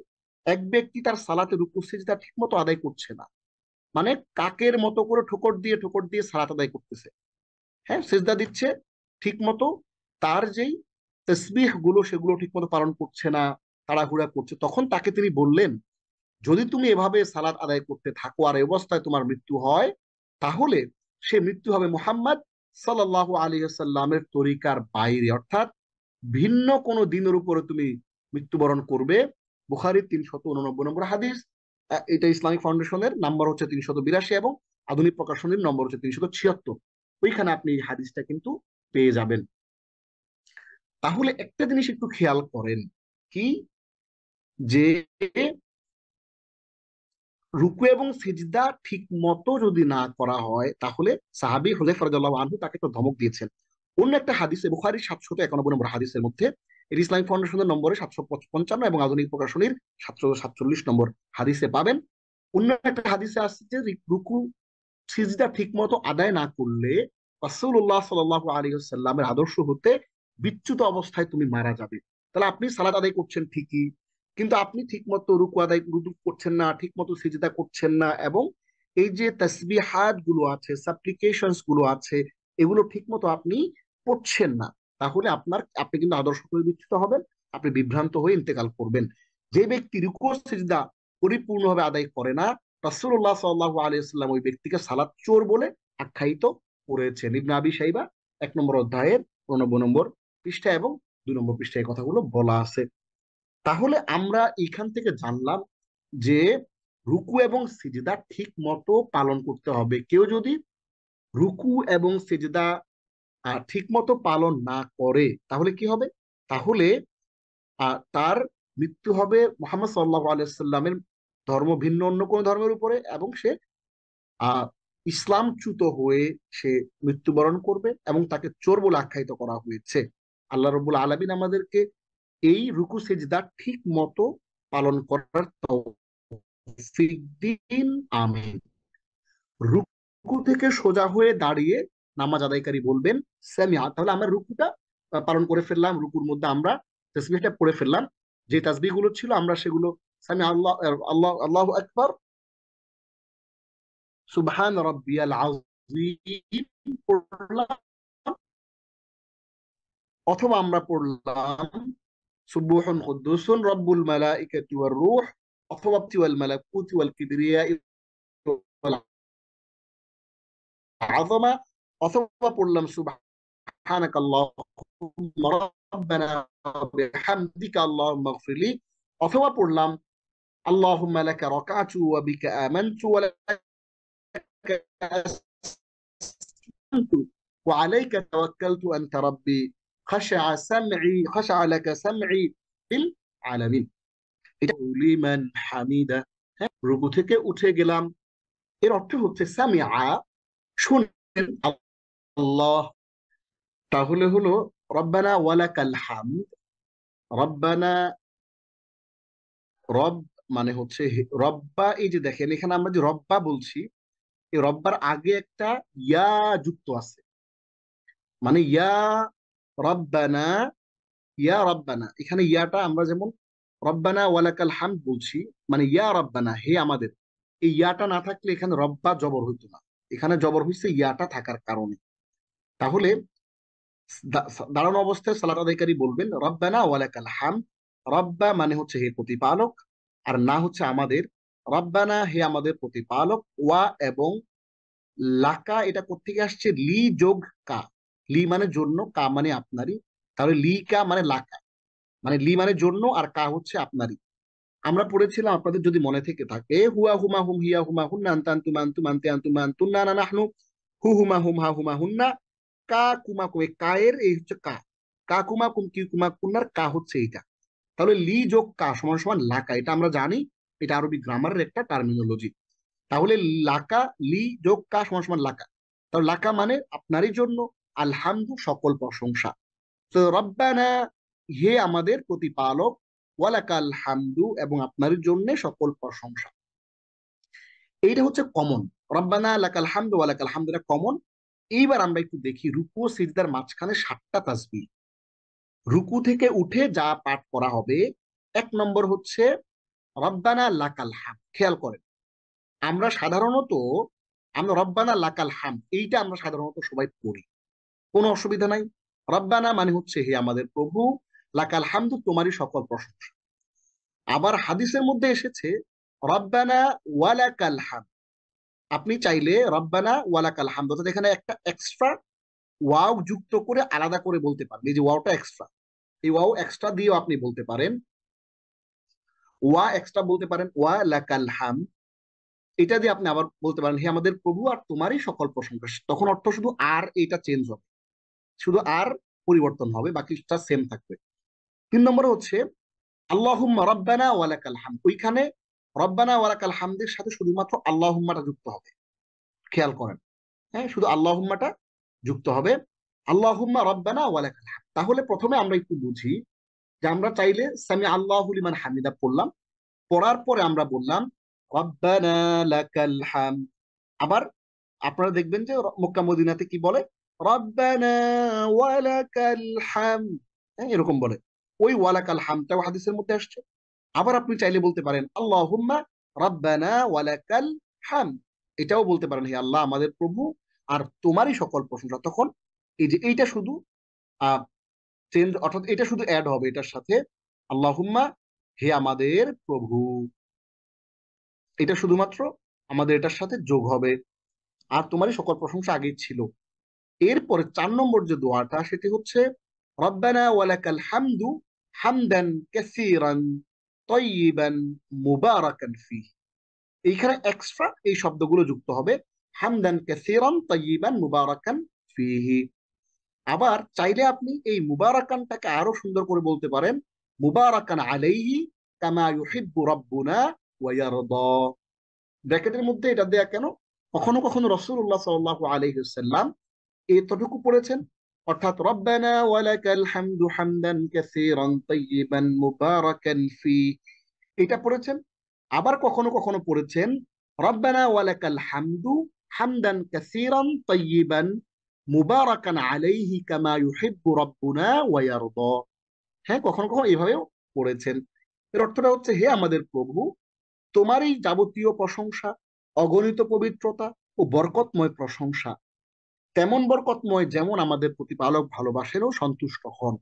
Speaker 1: এক ব্যক্তি তার সালাতে রুকু সিজদা ঠিকমতো আদায় করছে না, মানে কাকের মতো করে ঠোকর দিয়ে সালাত আদায় করতেছে, হ্যাঁ, সেজদা দিচ্ছে ঠিক মতো, তার যেই তসবিহ গুলো সেগুলো ঠিক মতো পালন করছে না, তাড়াহুড়া করছে। তখন তাকে তিনি বললেন, যদি তুমি এভাবে সালাত আদায় করতে থাকো আর এই অবস্থায় তোমার মৃত্যু হয়, তাহলে সে মৃত্যু হবে মুহাম্মদ সাল্লাল্লাহু আলাইহি সাল্লামের তরিকার বাইরে, অর্থাৎ ভিন্ন কোন দিনের উপরে তুমি মৃত্যুবরণ করবে। বুখারীর 389 নম্বর হাদিস। এটা ইসলামিক ফাউন্ডেশনের নাম্বার হচ্ছে 382 এবং আধুনিক প্রকাশনীর নম্বর হচ্ছে 376। ওইখানে আপনি এই হাদিসটা কিন্তু পেয়ে যাবেন। তাহলে একটা জিনিস একটু খেয়াল করেন, কি, যে রুকু এবং সিজদা ঠিক মতো যদি না করা হয়, তাহলে সাহাবী হুযায়ফা রাদিয়াল্লাহু আনহু তাকে একটা ধমক দিয়েছেন। অন্য একটা হাদিসে, বুখারী 791 নম্বর হাদিসের মধ্যে, এর ইসলামিক ফাউন্ডেশনের নম্বরে 755 এবং আধুনিক প্রকাশনীর 747 নম্বর হাদিসে পাবেন। অন্য একটা হাদিসে আসছে যে রুকু সিজদা ঠিক মতো আদায় না করলে রাসূলুল্লাহ সাল্লাল্লাহু আলাইহি ওয়াসাল্লামের আদর্শ হতে বিচ্যুত অবস্থায় তুমি মারা যাবে। তাহলে আপনি সালাত আদায় করছেন ঠিকই, কিন্তু আপনি ঠিক মতো রুকু করছেন না, ঠিক মতো সিজদা করছেন না, এবং এই যে তাসবিহাত গুলো আছে, সাপ্লিকেশনস গুলো আছে, এগুলো ঠিক মতো আপনি পড়ছেন না। তাহলে আপনি কিন্তু আদর্শ থেকে বিচ্যুত হবেন, আপনি বিভ্রান্ত হয়ে ইন্তেকাল করবেন। যে ব্যক্তি রুকু সিজদা পরিপূর্ণভাবে আদায় করে না, রাসূলুল্লাহ সাল্লাল্লাহু আলাইহি ওয়াসাল্লাম ওই ব্যক্তিকে সালাত চোর বলে আখ্যায়িত করেছেন। ইবনে আবি শাইবা 1 নম্বর অধ্যায়ের 89 নম্বর পৃষ্ঠা এবং 2 নম্বর পৃষ্ঠায় এই কথাগুলো বলা আছে। তাহলে আমরা এখান থেকে জানলাম যে রুকু এবং সিজদা ঠিক মতো পালন করতে হবে। কেউ যদি রুকু এবং সিজদা ঠিক মতো পালন না করে, তাহলে কি হবে? তাহলে তার মৃত্যু হবে মুহাম্মদ সাল্লাল্লাহু আলাইহি ওয়াসাল্লামের ধর্ম ভিন্ন অন্য কোন ধর্মের উপরে, এবং সে আহ ইসলামচ্যুত হয়ে সে মৃত্যুবরণ করবে, এবং তাকে চোর বলে আখ্যায়িত করা হয়েছে। আল্লাহ রাব্বুল আলামিন আমাদেরকে এই রুকু সিজদা ঠিক মতো পালন করার তৌফিক দিন, আমিন। রুকু থেকে সোজা হয়ে দাঁড়িয়ে নামাজ আদায়কারী বলবেন সামিআ। তাহলে আমরা রুকুটা পালন করে ফেললাম, রুকুর মধ্যে আমরা তাসবিহটা পড়ে ফেললাম। যে তাসবিহ গুলো ছিল আমরা সেগুলো সামি আল্লাহ, আল্লাহ, আল্লাহু আকবার, সুবহান রাব্বিয়াল আযীম পড়লাম, অথবা আমরা পড়লাম সুবহুন কুদ্দুসুন রব্বুল মালাইকাতি ওয়ার রূহ, অথবা ওয়াল মালাকুতি ওয়াল কিবরিয়া ওয়াল আযমা, অথবা পড়লাম সুবহানাকাল্লাহুম্মা রাব্বানা বিহামদিকা আল্লাহুম্মা ইগফিরলি, অথবা পড়লাম আল্লাহুম্মা লাকা রাকাতু ওয়া বিকা আমানতু ওয়া লাকা আসলামতু ওয়া আলাইকা তাওয়াক্কালতু আনতা রাব্বি খাশা লাকা সামঈ ফিল আলামিন। এটা লিমান হামিদা। হ্যাঁ, রুকু থেকে উঠে গেলাম, এর অর্থ হচ্ছে সামিআ, শুনেন আল্লাহ। তাহলে হলো রব্বানা ওয়ালাকাল হামদ। রব্বানা, রব মানে হচ্ছে রব্বা। এই যে দেখেন এখানে আমরা যে রব্বা বলছি, এই রব্বার আগে একটা ইয়া যুক্ত আছে, মানে ইয়া রব্বানা, ইয়া রব্বানা। এখানে ইয়াটা আমরা যেমন রব্বানা ওয়ালাকাল হামদ বলছি, মানে ইয়া রব্বানা, হে আমাদের, এই ইয়াটা না থাকলে এখানে রব্বা জবর হইতো না। এখানে জবর হইছে ইয়াটা থাকার কারণে। তাহলে দাঁড়ানো অবস্থায় সালাত আদায়কারী বলবেন রব্বানা ওয়ালাকাল হামদ। রব্বা মানে হচ্ছে হে প্রতিপালক, আর না হচ্ছে আমাদের। রব্বানা হে আমাদের প্রতিপালক, ওয়া এবং লাকা, এটা কোত্থেকে আসছে? লি যোগ কা। লি মানে জন্য, কা মানে আপনারই। তাহলে লি কা মানে লাকা, মানে লি মানে জন্য, আর কা হচ্ছে আপনারই। আমরা পড়েছিলাম, আপনাদের যদি মনে থেকে থাকে, হুয়া হুমা হুম হিয়া হুমা হুন্না আনতা আনতুমা আনতুম আনতে আনতুমা আনতুন্না না নাহনু, হু হুমা হুম হা হুমা হুন্না, কা কুমা কুম। কায়ের এই হচ্ছে কা, কা কুমা কুম কি কুমা কুন্নার কা হচ্ছে এইটা। তাহলে লি যোগ কা সমান সমান লাকা, এটা আমরা জানি, এটা আরবি গ্রামারের একটা টার্মিনোলজি। তাহলে লাকা, লি যোগ কা সমান সমান লাকা। তাহলে লাকা মানে আপনারই জন্য, আলহামদু সকল প্রশংসা। তো রব্বানা হে আমাদের প্রতিপালক, ওয়ালাকাল হামদু এবং আপনার জন্য সকল প্রশংসা। এইটা হচ্ছে কমন। রব্বানা লাকাল হামদু ওয়ালাকাল হামদু, এটা কমন। এইবার আমরা একটু দেখি রুকু ও সিজদার মাঝখানে 7টা তাসবিহ। রুকু থেকে উঠে যা পাঠ করা হবে, 1 নম্বর হচ্ছে রব্বানা লাকাল হাম। খেয়াল করেন, আমরা সাধারণত আমরা রব্বানা লাকাল হাম এইটা আমরা সাধারণত সবাই পড়ি, কোনো অসুবিধা নাই। রব্বানা মানে হচ্ছে হে আমাদের প্রভু, লাকাল হামদু তোমারই সকল প্রশংসা। আবার হাদিসের মধ্যে এসেছে রব্বানা ওয়ালাকাল হাম। আপনি চাইলে রব্বানা ওয়ালাকাল হামদ, অর্থাৎ এখানে একটা এক্সট্রা ওয়াও যুক্ত করে আলাদা করে বলতে পারেন। এই যে ওয়াওটা এক্সট্রা, এই ওয়াও এক্সট্রা দিয়েও আপনি বলতে পারেন, ওয়া এক্সট্রা বলতে পারেন ওয়া লাকাল হাম। এটা দিয়ে আপনি আবার বলতে পারেন হে আমাদের প্রভু আর তোমারই সকল প্রশংসা। তখন অর্থ শুধু আর, এটা চেঞ্জ হবে, শুধু আর পরিবর্তন হবে, বাকিটা সেম থাকবে। 3 নম্বরে হচ্ছে আল্লাহুম্মা রাব্বানা ওয়া লাকাল হামদ। ওইখানে রব্বানা ওয়া লাকাল হামদের সাথে শুধুমাত্র আল্লাহুম্মাটা যুক্ত হবে, খেয়াল করেন। হ্যাঁ, শুধু আল্লাহুম্মাটা যুক্ত হবে, আল্লাহুম্মা রাব্বানা ওয়া লাকাল হামদ। তাহলে প্রথমে আমরা একটু বুঝি যে আমরা চাইলে সামি আল্লাহু লিমান হামিদা পড়লাম, পড়ার পরে আমরা বললাম রব্বানা লাকাল হামদ। আবার আপনারা দেখবেন যে মক্কা মদিনাতে কি বলে, রব্বানা ওয়া লাকাল হামদ, হ্যাঁ এরকম বলে। ওই ওয়ালাকাল হামটাও হাদিসের মধ্যে আসছে। আবার আপনি চাইলে বলতে পারেন আল্লাহুম্মা রাব্বানা ওয়ালাকাল হামদ, এটাও বলতে পারেন হে আল্লাহ আমাদের প্রভু আর তোমারই সকল প্রশংসা। তখন এই যে এইটা শুধু আহ চেঞ্জ, অর্থাৎ এটা শুধু অ্যাড হবে এটার সাথে, আল্লাহুম্মা হে আমাদের প্রভু, এটা শুধুমাত্র আমাদের এটার সাথে যোগ হবে, আর তোমারই সকল প্রশংসা আগেই ছিল। এরপরে 4 নম্বর যে দোয়াটা সেটি হচ্ছে রব্বানা ওয়ালাকাল হামদু হামদান কাসীরান তাইয়িবান মুবারাকান ফিহি। এইখানে এক্সট্রা এই শব্দগুলো যুক্ত হবে, হামদান কাসীরান তাইয়িবান মুবারাকান ফিহি। আবার চাইলে আপনি এই মুবারাকানটাকে আরো সুন্দর করে বলতে পারেন মুবারাকান আলাইহি কামা ইউহিব্বু রাব্বুনা ওয়া ইয়ারদা। ব্র্যাকেটের মধ্যে এটা দেয়া কেন? কখনো কখনো রাসূলুল্লাহ সাল্লাল্লাহু আলাইহি ওয়াসাল্লাম এতটুকু পড়েছেন, অর্থাৎ রব্বানা ওয়ালাকাল হামদু হামদান কাসীরান তাইয়িবান মুবারাকান ফি, এটা পড়েছেন। আবার কখনো কখনো পড়েছেন রব্বানা ওয়ালাকাল হামদু হামদান কাসীরান তাইয়িবান মুবারাকান আলাইহি কামা ইউহিব্বু রাব্বুনা ওয়া ইয়ারদা। হ্যাঁ, কখনো কখনো এভাবেও পড়েছেন। এর অর্থটা হচ্ছে হে আমাদের প্রভু, তোমারই যাবতীয় প্রশংসা, অগণিত পবিত্রতা ও বরকতময় প্রশংসা, তেমন বরকতময় যেমন আমাদের প্রতিপালক ভালোবাসেন ও সন্তুষ্ট হন।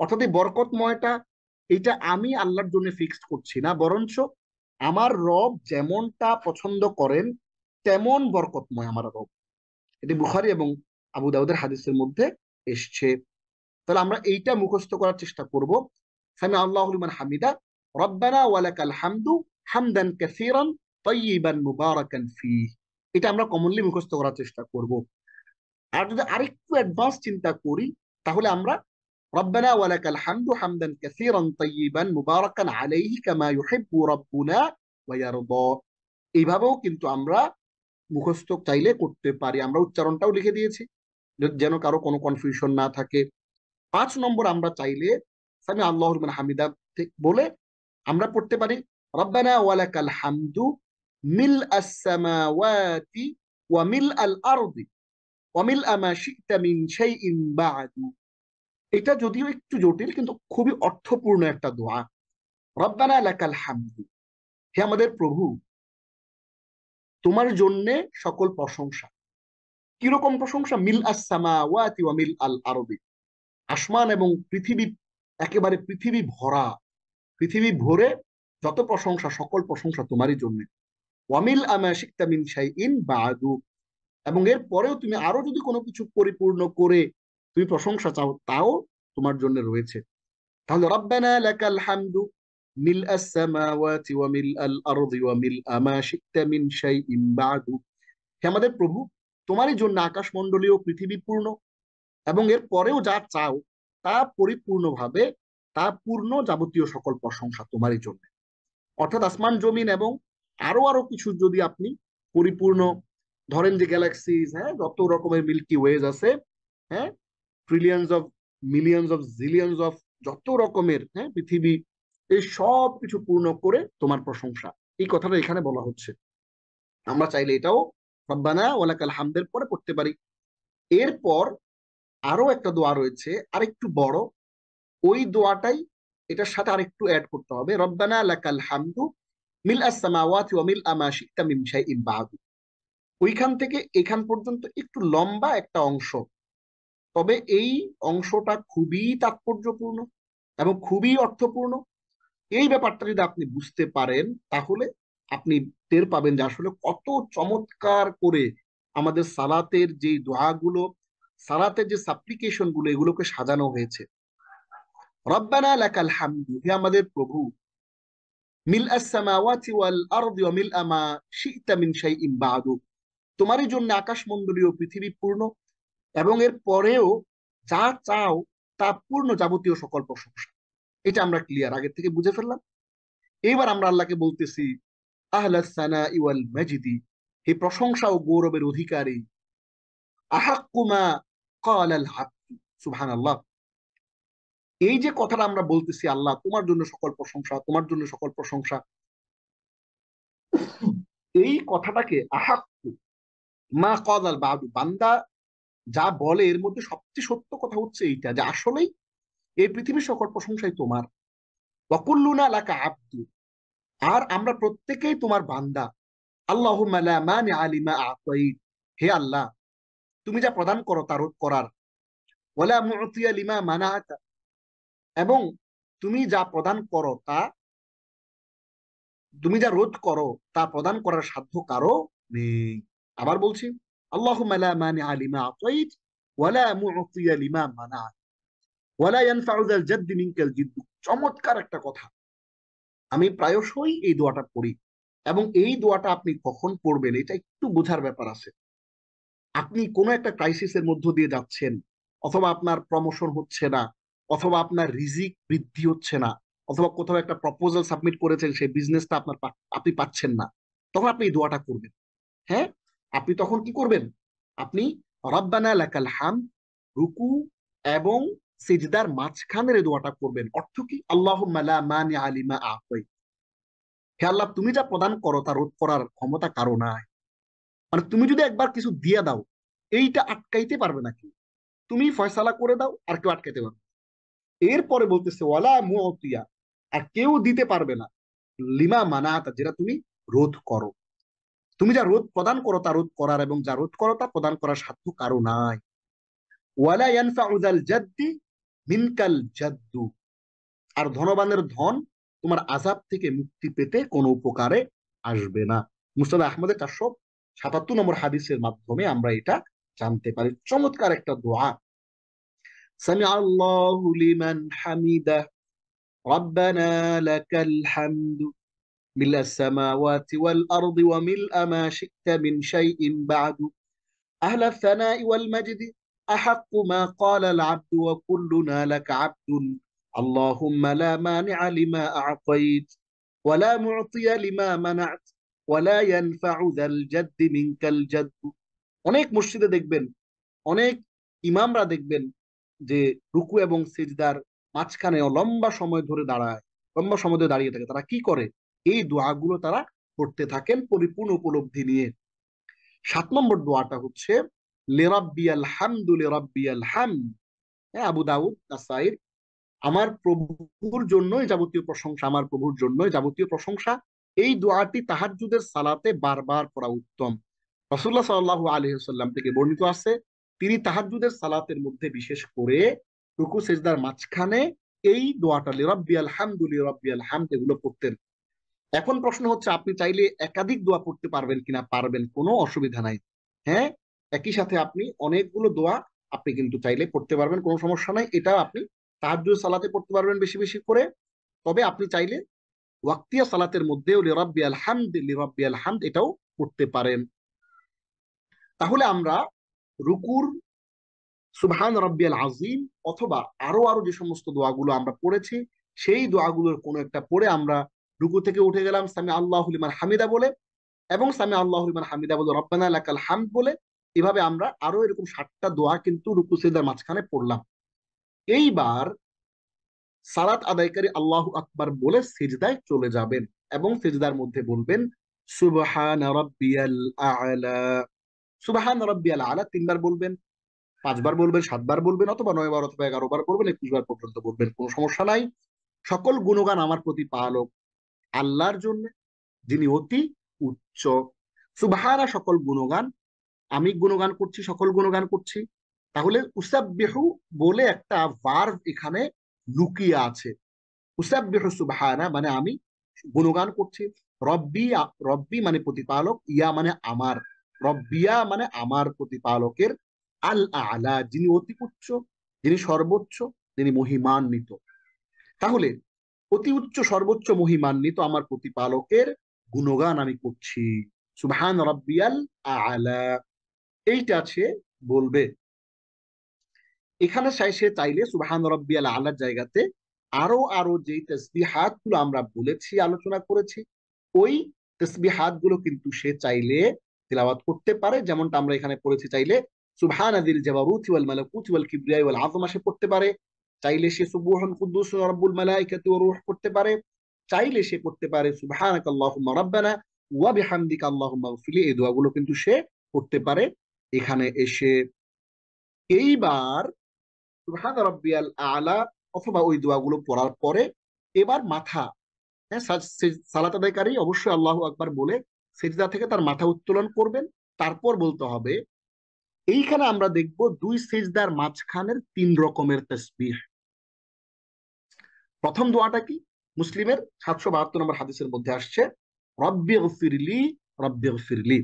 Speaker 1: অর্থাৎ এই বরকতময়টা এটা আমি আল্লাহর জন্য ফিক্সড করছি না, বরঞ্চ আমার রব যেমনটা পছন্দ করেন তেমন বরকতময় আমার রব। এটি বুখারী এবং আবু দাউদের হাদিসের মধ্যে এসছে। তাহলে আমরা এইটা মুখস্থ করার চেষ্টা করব, সামি আল্লাহু লিমান হামিদা রব্বানা ওয়ালাকাল হামদু হামদান কাসীরান তাইয়িবান মুবারাকান ফিহি। এটা আমরা কমনলি মুখস্থ করার চেষ্টা করব। আর যদি আরেকটু অ্যাডভান্স চিন্তা করি তাহলে আমরা রব্বানা ওয়ালাকাল হামদু হামদান কাসীরান তাইয়িবান মুবারাকান আলাইহি কামা ইউহিব্বু রাব্বুনা ওয়া ইয়ারদা, এইভাবেও কিন্তু আমরা মুখস্থ চাইলে করতে পারি। আমরা উচ্চারণটাও লিখে দিয়েছি যেন কারো কোনো কনফিউশন না থাকে। 5 নম্বর আমরা চাইলে সামি আল্লাহু লিমান হামিদা বলে আমরা পড়তে পারি রব্বানা ওয়ালাকাল হামদু মিল আস সামাওয়াতি ওয়া মিল আল আরদি ওয়া মিল মা শি'তা মিন শাইইন বা'দু। এটা যদিও একটু জটিল কিন্তু খুবই অর্থপূর্ণ একটা দোয়া। রব্বানা লাকাল হামদু, হে আমাদের প্রভু তোমার জন্য সকল প্রশংসা। কিরকম প্রশংসা? মিল আস সামাওয়াতি ওয়া মিল আল আরদি, আসমান এবং পৃথিবী, একেবারে পৃথিবী ভরা, পৃথিবী ভরে যত প্রশংসা সকল প্রশংসা তোমারই জন্য। ওয়ামিল আমা শিকতা মিন শাইইন বাদু, এবং এর পরেও তুমি আরো যদি কোনো কিছু পরিপূর্ণ করে তুমি প্রশংসা চাও তাও তোমার জন্য রয়েছে। তাহলে রব্বানা লাকাল হামদু মিল আস সামাওয়াতি ওয়া মিল আল আরদি ওয়া মিল আমা শিকতা মিন শাইইন বাদু। হে আমাদের প্রভু তোমারই জন্য আকাশমণ্ডলীয় পৃথিবী পূর্ণ, এবং এর পরেও যা চাও তা পরিপূর্ণভাবে, তা পূর্ণ যাবতীয় সকল প্রশংসা তোমারই জন্য। অর্থাৎ আসমান জমিন এবং আরো আরো কিছু যদি আপনি পরিপূর্ণ ধরেন, যে গ্যালাক্সিজ, হ্যাঁ যত রকমের মিল্কি ওয়েজ আছে, হ্যাঁ trillions of millions of zillions of যত রকমের হ্যাঁ পৃথিবী, এই সব কিছু পূর্ণ করে তোমার প্রশংসা, এই কথাটা এখানে বলা হচ্ছে। আমরা চাইলে এটাও রব্বানা ওয়ালাকাল হামদের পরে পড়তে পারি। এরপর আরো একটা দোয়া রয়েছে আরেকটু বড়, ওই দোয়াটাই এটার সাথে আরেকটু অ্যাড করতে হবে, রব্বানা লাকাল হামদু মিল আস সামাওয়াতি ওয়া মিল মা শি'তা মিন শাইইন বা'দু। ওইখান থেকে এখান পর্যন্ত একটু লম্বা একটা অংশ, তবে এই অংশটা খুবই তাৎপর্যপূর্ণ এবং খুবই অর্থপূর্ণ। এই ব্যাপারটা যদি আপনি বুঝতে পারেন তাহলে আপনি টের পাবেন যে আসলে কত চমৎকার করে আমাদের সালাতের যে দোয়াগুলো, সালাতের যে সাপ্লিকেশন গুলো, এগুলোকে সাজানো হয়েছে। রব্বানা লাকাল হামদু, হে আমাদের প্রভু, মিল আস সামাওয়াতি ওয়াল আরদি ওয়া মিল মা শি'তা মিন শাইইন বা'দু, তোমারই জন্য আকাশমণ্ডলীয় পৃথিবী পূর্ণ, এবং এর পরেও যা চাও তা পূর্ণ যাবতীয় সকল প্রশংসা। এটা আমরা ক্লিয়ার আগের থেকে বুঝে ফেললাম। এইবার আমরা আল্লাহকে বলতেছি আহলাস সানাই ওয়াল মাজিদি, হে প্রশংসা ও গৌরবের অধিকারী, আহাক্কু মা ক্বালাল আবদু, সুবহানাল্লাহ। এই যে কথাটা আমরা বলতেছি, আল্লাহ তোমার জন্য সকল প্রশংসা, তোমার জন্য সকল প্রশংসা, এই কথাটাকে আহাক্কু মা ক্বালাল বাদু, বান্দা যা বলে এর মধ্যে সবচেয়ে সত্য কথা হচ্ছে এইটা, যে আসলেই এই পৃথিবীর সকল প্রশংসাই তোমার। ওয়াকুল্লুনা লাকা আবদু, আর আমরা প্রত্যেকেই তোমার বান্দা। আল্লাহুম্মা লা মানিআ লিমা আ'তাইত, হে আল্লাহ তুমি যা প্রদান করো তা রোধ করার, ওয়ালা মু'তিয়া লিমা মানাআতা, এবং তুমি যা প্রদান করো তা, তুমি যা রোধ করো তা প্রদান করার সাধ্য কারো নেই। আবার বলছি, আল্লাহুম্মা লা মানিআ লিমা আ'তাইত ওয়ালা মু'তিয়া লিমা মানাআত ওয়ালা ইয়ানফা'ু যাল জাদ্দি মিনকাল জিদ্দু। চমৎকার একটা কথা। আমি প্রায়শই এই দোয়াটা পড়ি, এবং এই দোয়াটা আপনি কখন পড়বেন এটা একটু বোঝার ব্যাপার আছে। আপনি কোনো একটা ক্রাইসিসের মধ্য দিয়ে যাচ্ছেন, অথবা আপনার প্রমোশন হচ্ছে না, অথবা আপনার রিজিক বৃদ্ধি হচ্ছে না, অথবা কোথাও একটা প্রপোজাল সাবমিট করেছেন, সেই বিজনেসটা আপনি পাচ্ছেন না, তখন আপনি এই দোয়াটা করবেন। হ্যাঁ, আপনি তখন কি করবেন? আপনি রব্বানা লাকাল হামদ, রুকু এবং সিজদার মাঝখানের এই দোয়াটা করবেন। অর্থ কি? আল্লাহুম্মা লা মানিআ লিমা আ'তাইত, হে আল্লাহ তুমি যা প্রদান করো তা রোধ করার ক্ষমতা কারো নাই। মানে তুমি যদি একবার কিছু দিয়ে দাও, এইটা আটকাইতে পারবে না কেউ। তুমি ফয়সালা করে দাও, আর কেউ আটকাইতে পারবে। এরপরে বলতেছে ওয়ালা মুতিয়া, আর কেউ দিতে পারবে না লিমা মানাতা, যেটা তুমি রোধ করো। তুমি যা রোধ প্রদান করো তা রোধ করার, এবং যা রোধ করো তা প্রদান করার সাধ্য কারো নাই। ওয়ালা ইয়ানফাউ যাল জাদ্দি মিনকাল জাদ্দু, আর ধনবানের ধন তোমার আযাব থেকে মুক্তি পেতে কোনো উপকারে আসবে না। মুসনাদ আহমদের 477 নম্বর হাদিসের মাধ্যমে আমরা এটা জানতে পারি। চমৎকার একটা দোয়া। সামিআ আল্লাহু লিমান হামিদা, রব্বানা লাকাল হামদু মিল্লা সামাওয়াতি ওয়াল আরদি ওয়া মিলআ মা শি'তা মিন শাইইন বা'দু, আহলা সানাই ওয়াল মাজদি, আহাক্কু মা ক্বালাল আবদু ওয়া কুল্লুনা লাকা আবদুন, আল্লাহুম্মা লা মানিআ লিমা আ'তাইত ওয়ালা মু'তিয়া লিমা মানা'ত ওয়ালা ইয়ানফা'ু যাল জাদ্দি মিনকাল জাদ্দু। অনেক মসজিদে দেখবেন, অনেক ইমামরা দেখবেন যে রুকু এবং সিজদার মাঝখানে লম্বা সময় ধরে দাঁড়ায়, লম্বা সময় ধরে দাঁড়িয়ে থাকে। তারা কি করে? এই দোয়াগুলো তারা করতে থাকেন পরিপূর্ণ উপলব্ধি নিয়ে। 7 নম্বর দোয়াটা হচ্ছে লিরাব্বিয়াল হামদু লিরাব্বিয়াল হামদ। হ্যাঁ, আবু দাউদ, নাসাইর, আমার প্রভুর জন্যই যাবতীয় প্রশংসা, আমার প্রভুর জন্যই যাবতীয় প্রশংসা। এই দোয়াটি তাহাজ্জুদের সালাতে বারবার পড়া উত্তম। রাসূলুল্লাহ সাল্লাল্লাহু আলাইহি ওয়াসাল্লাম থেকে বর্ণিত আছে, তিনি তাহাজ্জুদের সালাতের মধ্যে বিশেষ করে রুকু সিজদার মাঝখানে এই দোয়াটা লিরাব্বিয়াল হামদু লিরাব্বিয়াল হামদ এগুলো পড়তেন। এখন প্রশ্ন হচ্ছে, আপনি চাইলে একাধিক দোয়া পড়তে পারবেন কিনা? পারবেন, কোনো অসুবিধা নাই। হ্যাঁ, একই সাথে আপনি অনেকগুলো দোয়া আপনি কিন্তু চাইলে পড়তে পারবেন, কোনো সমস্যা নাই। এটাও আপনি তাহাজ্জুদ সালাতে পড়তে পারবেন বেশি বেশি করে। তবে আপনি চাইলে ওয়াক্তিয়া সালাতের মধ্যেও লিরাব্বিয়াল হামদ এটাও পড়তে পারেন। তাহলে আমরা রুকুর সুবহান রাব্বিয়াল আযীম, অথবা আরো আরো যে সমস্ত দোয়াগুলো আমরা পড়েছি, সেই দোয়াগুলোর কোনো একটা পড়ে আমরা রুকু থেকে উঠে গেলাম সামি আল্লাহু লিমান হামিদা বলে, এবং সামি আল্লাহু লিমান হামিদা বলে রব্বানা লাকাল হামদ বলে। এভাবে আমরা আরো এরকম 7টা দোয়া কিন্তু রুকু সিজদার মাঝখানে পড়লাম। এইবার সালাত আদায়কারী আল্লাহু আকবার বলে সিজদায় চলে যাবেন, এবং সিজদার মধ্যে বলবেন সুবহান রাব্বিয়াল আ'লা। সুবহান রাব্বিয়াল আ'লা 3 বার বলবেন, 5 বার বলবেন, 7 বার বলবেন, অথবা 9 বার, অথবা 11 বার বলবেন, 21 বার পর্যন্ত বলবেন, কোনো সমস্যা নাই। সকল গুণগান আমার প্রতিপালক আল্লাহর জন্য, যিনি অতি উচ্চ। সুবহানা সকল গুণগান, আমি গুণগান করছি, সকল গুণগান করছি। তাহলে উসাব্বিহু বলে একটা ভার্ব এখানে লুকিয়ে আছে। উসাব্বিহু সুবহানা মানে আমি গুণগান করছি। রব্বি, রব্বি মানে প্রতিপালক, ইয়া মানে আমার, রব্বিয়া মানে আমার প্রতিপালকের, আল আলা যিনি অতি উচ্চ, যিনি সর্বোচ্চ, যিনি মহিমান্বিত। তাহলে অতি উচ্চ সর্বোচ্চ মহিমান্বিত আমার প্রতিপালকের গুণগান আমি করছি। সুবহান রাব্বিয়াল আ'লা, এইটা আছে বলবে। এখানে সে চাইলে সুবহান রাব্বিয়াল আলার জায়গাতে আরো আরো যেই তাসবিহাত গুলো আমরা বলেছি, আলোচনা করেছি, ওই তাসবিহাত গুলো কিন্তু সে চাইলে তিলাওয়াত করতে পারে। যেমনটা আমরা এখানে পড়েছি, চাইলে সুবহানা যিল জাবারুতি ওয়াল মালাকুতি ওয়াল কিবরিয়া ওয়াল আযমা সে পড়তে পারে, চাইলে সে সুবহান কুদ্দুস রাব্বুল মালাইকাতি ওয়া রূহ পড়তে পারে, চাইলে সে করতে পারে সুবহানাকা আল্লাহুম্মা রাব্বানা ওয়া বিহামদিকা আল্লাহুম্মা গফিরলি, এই দোয়াগুলো কিন্তু সে করতে পারে এখানে এসে। এইবার সুবহান রাব্বিয়াল আলা অথবা ওই দোয়াগুলো পড়ার পরে এবার মাথা, হ্যাঁ, সালাত আদায়কারী অবশ্যই আল্লাহু আকবার বলে সিজদা থেকে তার মাথা উত্তোলন করবেন। তারপর বলতে হবে, এইখানে আমরা দেখব দুই সিজদার মাঝখানের তিন রকমের তাসবিহ। প্রথম দোয়াটা কি? মুসলিমের 772 নম্বর হাদিসের মধ্যে আসছে, রব্বিগফিরলি রব্বিগফিরলি।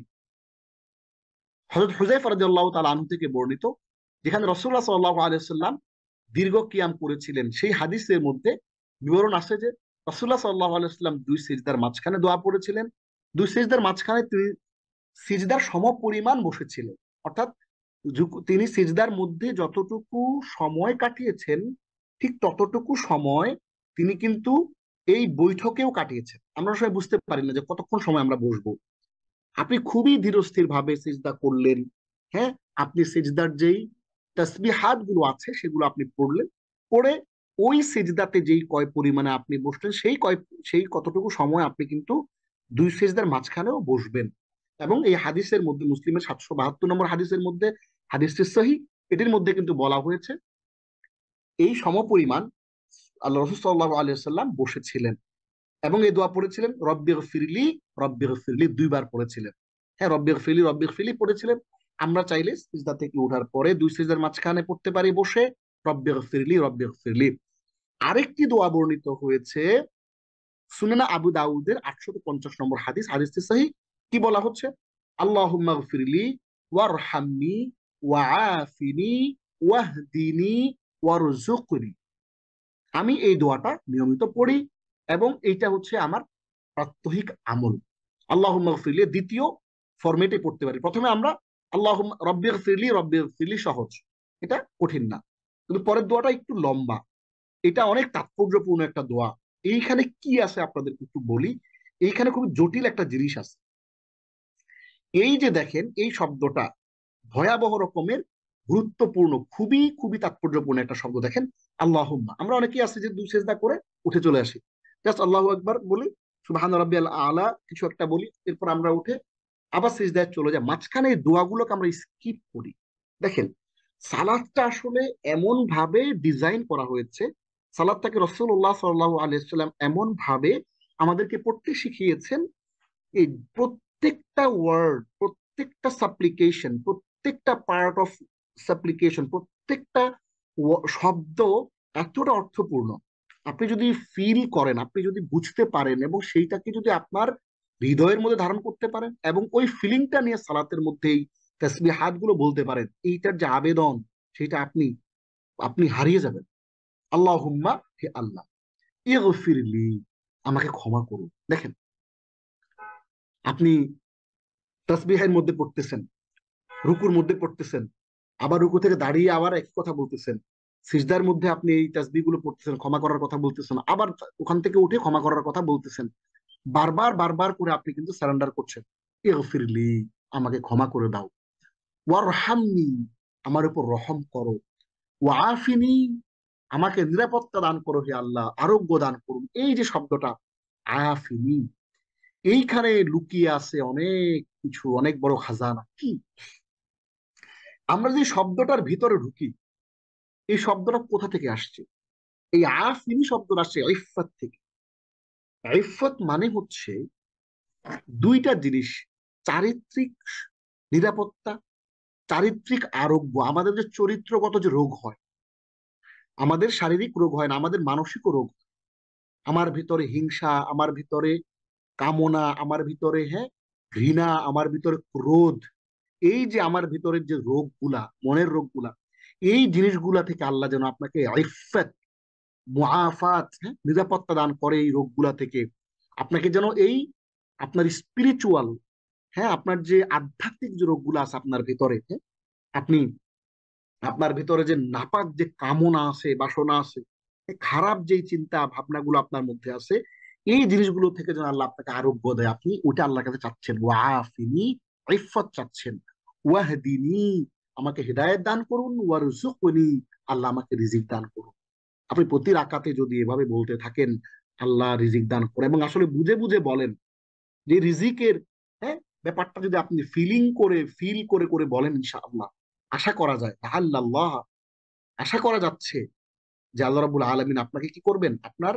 Speaker 1: হযরত হুযায়ফা রাদিয়াল্লাহু তাআলা আনহু থেকে বর্ণিত, যেখানে রাসূলুল্লাহ সাল্লাল্লাহু আলাইহি ওয়াসাল্লাম দীর্ঘ কিয়াম করেছিলেন, সেই হাদিসের মধ্যে বিবরণ আছে যে রাসূলুল্লাহ সাল্লাল্লাহু আলাইহি ওয়াসাল্লাম দুই সিজদার মাঝখানে দোয়া পড়েছিলেন। দুই সিজদার মাঝখানে তিনি সিজদার সমপরিমাণ বসেছিলেন, অর্থাৎ তিনি সিজদার মধ্যে যতটুকু সময় কাটিয়েছেন ঠিক ততটুকু সময় তিনি কিন্তু এই বৈঠকেও কাটিয়েছেন। আমরা সবাই বুঝতে পারি না যে কতক্ষণ সময় আমরা বসবো। আপনি খুবই ধীরস্থির ভাবে সিজদা করলেন, হ্যাঁ, আপনি সিজদার যেই তাসবিহাত গুলো আছে সেগুলো আপনি পড়লেন, পড়ে ওই সিজদাতে যেই কয় পরিমাণে আপনি বসলেন সেই কতটুকু সময় আপনি কিন্তু দুই সিজদার মাঝখানেও বসবেন। এবং এই হাদিসের মধ্যে, মুসলিমের 772 নম্বর হাদিসের মধ্যে, হাদিসটি সহিহ, এটির মধ্যে কিন্তু বলা হয়েছে এই সমপরিমাণ আল্লাহ রাসূল সাল্লাল্লাহু আলাইহি ওয়াসাল্লাম বসেছিলেন এবং এই দোয়া পড়েছিলেন, রব্বিগফিরলি রব্বিগফিরলি, দুইবার পড়েছিলেন। হ্যাঁ, রব্বিগফিরলি রব্বিগফিরলি পড়েছিলেন। আমরা চাইলে সিজদা থেকে ওঠার পরে দুই সিজদার মাঝখানে পড়তে পারি বসে, রব্বিগফিরলি রব্বিগফিরলি। আরেকটি দোয়া বর্ণিত হয়েছে সুনানে আবু দাউদের 850 নম্বর হাদিস, হাদিসটি সহিহ। কি বলা হচ্ছে? আল্লাহুম্মা গফিরলি ওয়ারহামনি ওয়াআফিনি ওয়াহদিনি ওয়ারযুকনি। আমি এই দোয়াটা নিয়মিত পড়ি এবং এইটা হচ্ছে আমার প্রাত্যহিক আমল। আল্লাহুম্মা গফিরলি দ্বিতীয় ফরম্যাটে পড়তে পারি। প্রথমে আমরা আল্লাহুম্মা রব্বিগফিরলি রব্বিগফিরলি সহজ, এটা কঠিন না, কিন্তু পরের দোয়াটা একটু লম্বা, এটা অনেক তাৎপর্যপূর্ণ একটা দোয়া। এইখানে কি আছে আপনাদেরকে একটু বলি, এইখানে খুব জটিল একটা জিনিস আছে। এই যে দেখেন, এই শব্দটা ভয়াবহ রকমের গুরুত্বপূর্ণ, খুবই খুবই তাৎপর্যপূর্ণ একটা শব্দ। দেখেন, আল্লাহুম্মা, আমরা অনেকেই আছে যে দুই সেজদা করে উঠে চলে আসি, জাস্ট আল্লাহু আকবার বলি, সুবহান রাব্বিয়াল আলা কিছু একটা বলি, এরপর আমরা উঠে আবার সিজদায় চলে যাই, মাঝখানে এই দোয়াগুলোকে আমরা স্কিপ করি। দেখেন, সালাদটা আসলে এমন ভাবে ডিজাইন করা হয়েছে, সালাদটাকে রাসূলুল্লাহ সাল্লাল্লাহু আলাইহি ওয়াসাল্লাম এমন ভাবে আমাদেরকে পড়তে শিখিয়েছেন, এই প্রত্যেকটা ওয়ার্ড, প্রত্যেকটা সাপ্লিকেশন, প্রত্যেকটা পার্ট অফ সাপ্লিকেশন, প্রত্যেকটা শব্দ এতটা অর্থপূর্ণ। আপনি যদি ফিল করেন, আপনি যদি বুঝতে পারেন এবং সেইটাকে যদি আপনার হৃদয়ের মধ্যে ধারণ করতে পারেন এবং ওই ফিলিংটা নিয়ে সালাতের মধ্যেই তাসবিহাত গুলো বলতে পারেন, এইটার যে আবেদন সেটা আপনি আপনি হারিয়ে যাবেন। আল্লাহুম্মা, হে আল্লাহ, ইগফিরলি, আমাকে ক্ষমা করুন। দেখেন, আপনি তাসবিহের মধ্যে পড়তেছেন, রুকুর মধ্যে পড়তেছেন, আবার রুকু থেকে দাঁড়িয়ে আবার একই কথা বলতেছেন, সিজদার মধ্যে আপনি এই তাসবিহ গুলো পড়তেছেন, ক্ষমা করার কথা বলতেছেন, আবার ওখান থেকে উঠে ক্ষমা করার কথা বলতেছেন, বারবার বারবার করে আপনি কিন্তু সারেন্ডার করছেন। ইগফিরলি, আমাকে ক্ষমা করে দাও। ওয়ারহামনি, আমার উপর রহম করো। ওয়াআফিনি, আমাকে নিরাপত্তা দান করো হে আল্লাহ, আরোগ্য দান করুন। এই যে শব্দটা আফিনি, এইখানে লুকিয়ে আছে অনেক কিছু, অনেক বড় খাজানা। কি, আমরা যে শব্দটার ভিতরে ঢুকি, এই শব্দটা কোথা থেকে আসছে? এই আফিনি শব্দটা আসছে ইফাত থেকে। ইফাত মানে হচ্ছে দুইটা জিনিস, চারিত্রিক নিরাপত্তা, চারিত্রিক আরোগ্য। আমাদের যে চরিত্রগত যে রোগ হয়, আমাদের শারীরিক রোগ হয় না, আমাদের মানসিক রোগ। আমার ভিতরে হিংসা, আমার ভিতরে কামনা, আমার ভিতরে, হ্যাঁ, ঘৃণা, আমার ভিতরে ক্রোধ, এই যে আমার ভিতরে যে রোগগুলা, মনের রোগগুলা, এই জিনিসগুলা থেকে আল্লাহ যেন আপনাকে ইফাত, মুআফাত, হ্যাঁ, নিরাপত্তা দান করে এই রোগগুলা থেকে। আপনাকে যেন এই আপনার স্পিরিচুয়াল, হ্যাঁ, আপনার যে আধ্যাত্মিক যে রোগগুলো আছে আপনার ভিতরে, হ্যাঁ, আপনি আপনার ভিতরে যে নাপাক যে কামনা আছে, বাসনা আছে, খারাপ যে চিন্তা ভাবনাগুলো আপনার মধ্যে আছে, এই জিনিসগুলো থেকে যেন আল্লাহ আপনাকে আরোগ্য দেয়। আপনি ওইটা আল্লাহর কাছে চাচ্ছেন, ওয়াফিনি, ইফত চাচ্ছেন, ওয়াহদিনী, আমাকে হেদায়েত দান করুন, ওয়ারজুকনি, আল্লাহ আমাকে রিজিক দান করুন। আপনি প্রতি রাকাতে যদি এভাবে বলতে থাকেন আল্লাহ রিজিক দান করে, এবং আসলে বুঝে বুঝে বলেন, যে রিজিকের, হ্যাঁ, ব্যাপারটা যদি আপনি ফিল করে করে বলেন, ইনশাআল্লাহ আশা করা যায়, আল্লাহ, আশা করা যাচ্ছে যে আল্লাহ রাব্বুল আলামিন আপনাকে কি করবেন, আপনার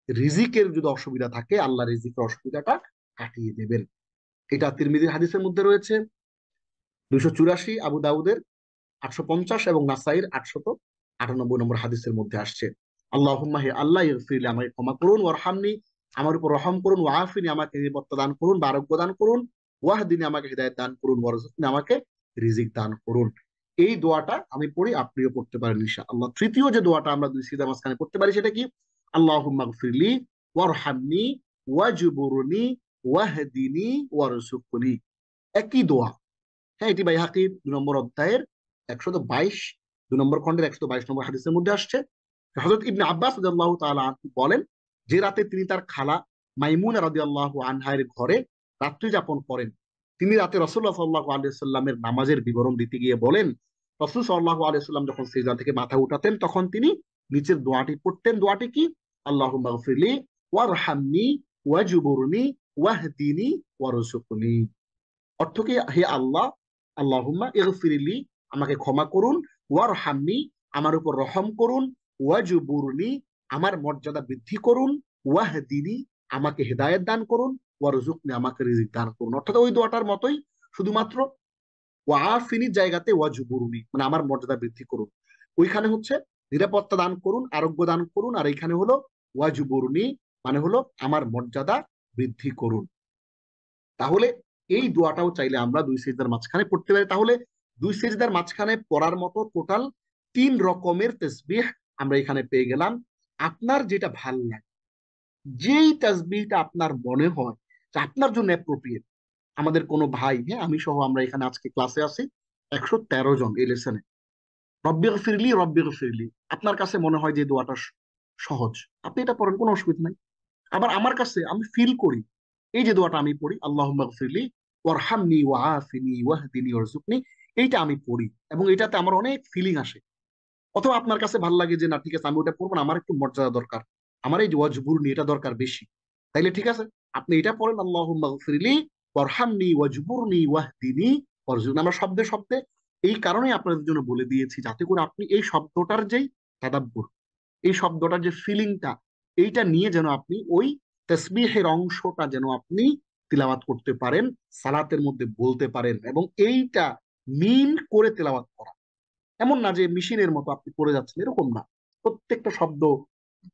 Speaker 1: রিজিকের যদি অসুবিধা থাকে আল্লাহ রিজিকের অসুবিধাটা কাটিয়ে দেবেন। এটা তিরমিজির হাদিসের মধ্যে রয়েছে 284, আবু দাউদের 850 এবং নাসাইর 898 নম্বর হাদিসের মধ্যে আসছে। আল্লাহুম্মা, হে আল্লাহ, ইগফিরলি, আমাকে ক্ষমা করুন, ওয়ারহামনি, আমার উপর রহম করুন, ওয়াফিনি, আমাকে নিরাপত্তা দান করুন বা আরোগ্য দান করুন, ওয়াহদিনী, আমাকে হিদায়াত দান করুন, ওয়ারজুকনি, আমাকে রিজিক দান করুন। এই দোয়াটা আমি পড়ি, আপনিও পড়তে পারেন ইনশাআল্লাহ। তৃতীয় যে দোয়াটা আমরা দুই সিজদার মাঝখানে পড়তে পারি সেটা কি? আল্লাহুম্মা গফিরলি ওয়ারহামনি ওয়াজবুরনি ওয়াহদিনী ওয়ারজুকনি। একই দোয়া। হ্যাঁ, এটি বাইহাকির 2 নম্বর অধ্যায়ের 122, 2 নম্বর খণ্ডের 122 নম্বর হাদিসের মধ্যে আসছে। হযরত ইবনে আব্বাস রাদিয়াল্লাহু তাআলা আনহু বলেন, যে রাতে তিনি তার খালা মাইমুনা রাদিয়াল্লাহু আনহার ঘরে রাত্রি যাপন করেন, তিনি রাতে রাসূলুল্লাহ সাল্লাল্লাহু আলাইহি ওয়াসাল্লামের নামাজের বিবরণ দিতে গিয়ে বলেন, রাসূল সাল্লাল্লাহু আলাইহি ওয়াসাল্লাম যখন সিজদা থেকে মাথা উঠাতেন তখন তিনি নিচের দোয়াটি পড়তেন। দোয়াটি কি? আল্লাহুম্মা গফিরলি ওয়ারহামনি ওয়াজবুরনি ওয়াহদিনি ওয়ারযুকনি। অর্থ কি? হে আল্লাহ, আল্লাহুম্মা ইগফিরলি, আমাকে ক্ষমা করুন, ওয়ারহামনি, আমার উপর রহম করুন, ওয়াজবুরনি, আমার মর্যাদা বৃদ্ধি করুন, ওয়াহদিনি, আমাকে হেদায়েত দান করুন, ওয়ারজুকনি, আমাকে রিজিক দান করুন। অর্থাৎ ওই দোয়াটার মতোই, শুধুমাত্র ওয়াফিনির জায়গাতে ওয়াজবুরনি, মানে আমার মর্যাদা বৃদ্ধি করুন। ওইখানে হচ্ছে নিরাপত্তা দান করুন, আরোগ্য দান করুন, আর এইখানে হলো ওয়াজবুরনি, মানে হলো আমার মর্যাদা বৃদ্ধি করুন। তাহলে এই দোয়াটাও চাইলে আমরা দুই সিজদার মাঝখানে পড়তে পারি। তাহলে দুই সিজদার মাঝখানে পড়ার মতো টোটাল 3 রকমের তাসবিহ আমরা এখানে পেয়ে গেলাম। আপনার যেটা ভাল লাগে, যেই তাসবিহটা আপনার মনে হয় যে আপনার জন্য অ্যাপ্রোপ্রিয়েট। আমাদের কোনো ভাই, হ্যাঁ, আমি সহ আমরা এখানে আজকে ক্লাসে আছি 113 জন এই লেসনে। রব্বিগফিরলি, আপনার কাছে মনে হয় যে দোয়াটা সহজ, আপনি এটা পড়েন, কোনো অসুবিধা নাই। আবার আমার কাছে আমি ফিল করি, এই যে দোয়াটা আমি পড়ি, আল্লাহুম্মা গফিরলি ওয়ারহামনি ওয়াআফিনি ওয়াহদিনি ওয়ারযুকনি, এইটা আমি পড়ি এবং এটাতে আমার অনেক ফিলিং আসে। অথবা আপনার কাছে ভালো লাগে যে না, ঠিক আছে, আমি ওটা পড়বো না, আমার একটু মর্যাদা দরকার, আমার এই যে ওয়াজবুরনি এটা দরকার বেশি, তাইলে ঠিক আছে, আপনি এটা পড়েন, আল্লাহুম্মা গফিরলি ওয়ারহামনি ওয়াজবুরনি ওয়াহদিনি ওয়ারযুকনি। আমরা শব্দে শব্দে এই কারণেই আপনাদের জন্য বলে দিয়েছি, যাতে করে আপনি এই শব্দটার যেই তাদাব্বুর, এই শব্দটার যে ফিলিংটা, এইটা নিয়ে যেন আপনি ওই তাসবিহের অংশটা যেন আপনি তিলাওয়াত করতে পারেন, সালাতের মধ্যে বলতে পারেন, এবং এইটা মিন করে তেলাওয়াত করা। এমন না যে মেশিনের মতো আপনি পড়ে যাচ্ছেন, এরকম না। প্রত্যেকটা শব্দ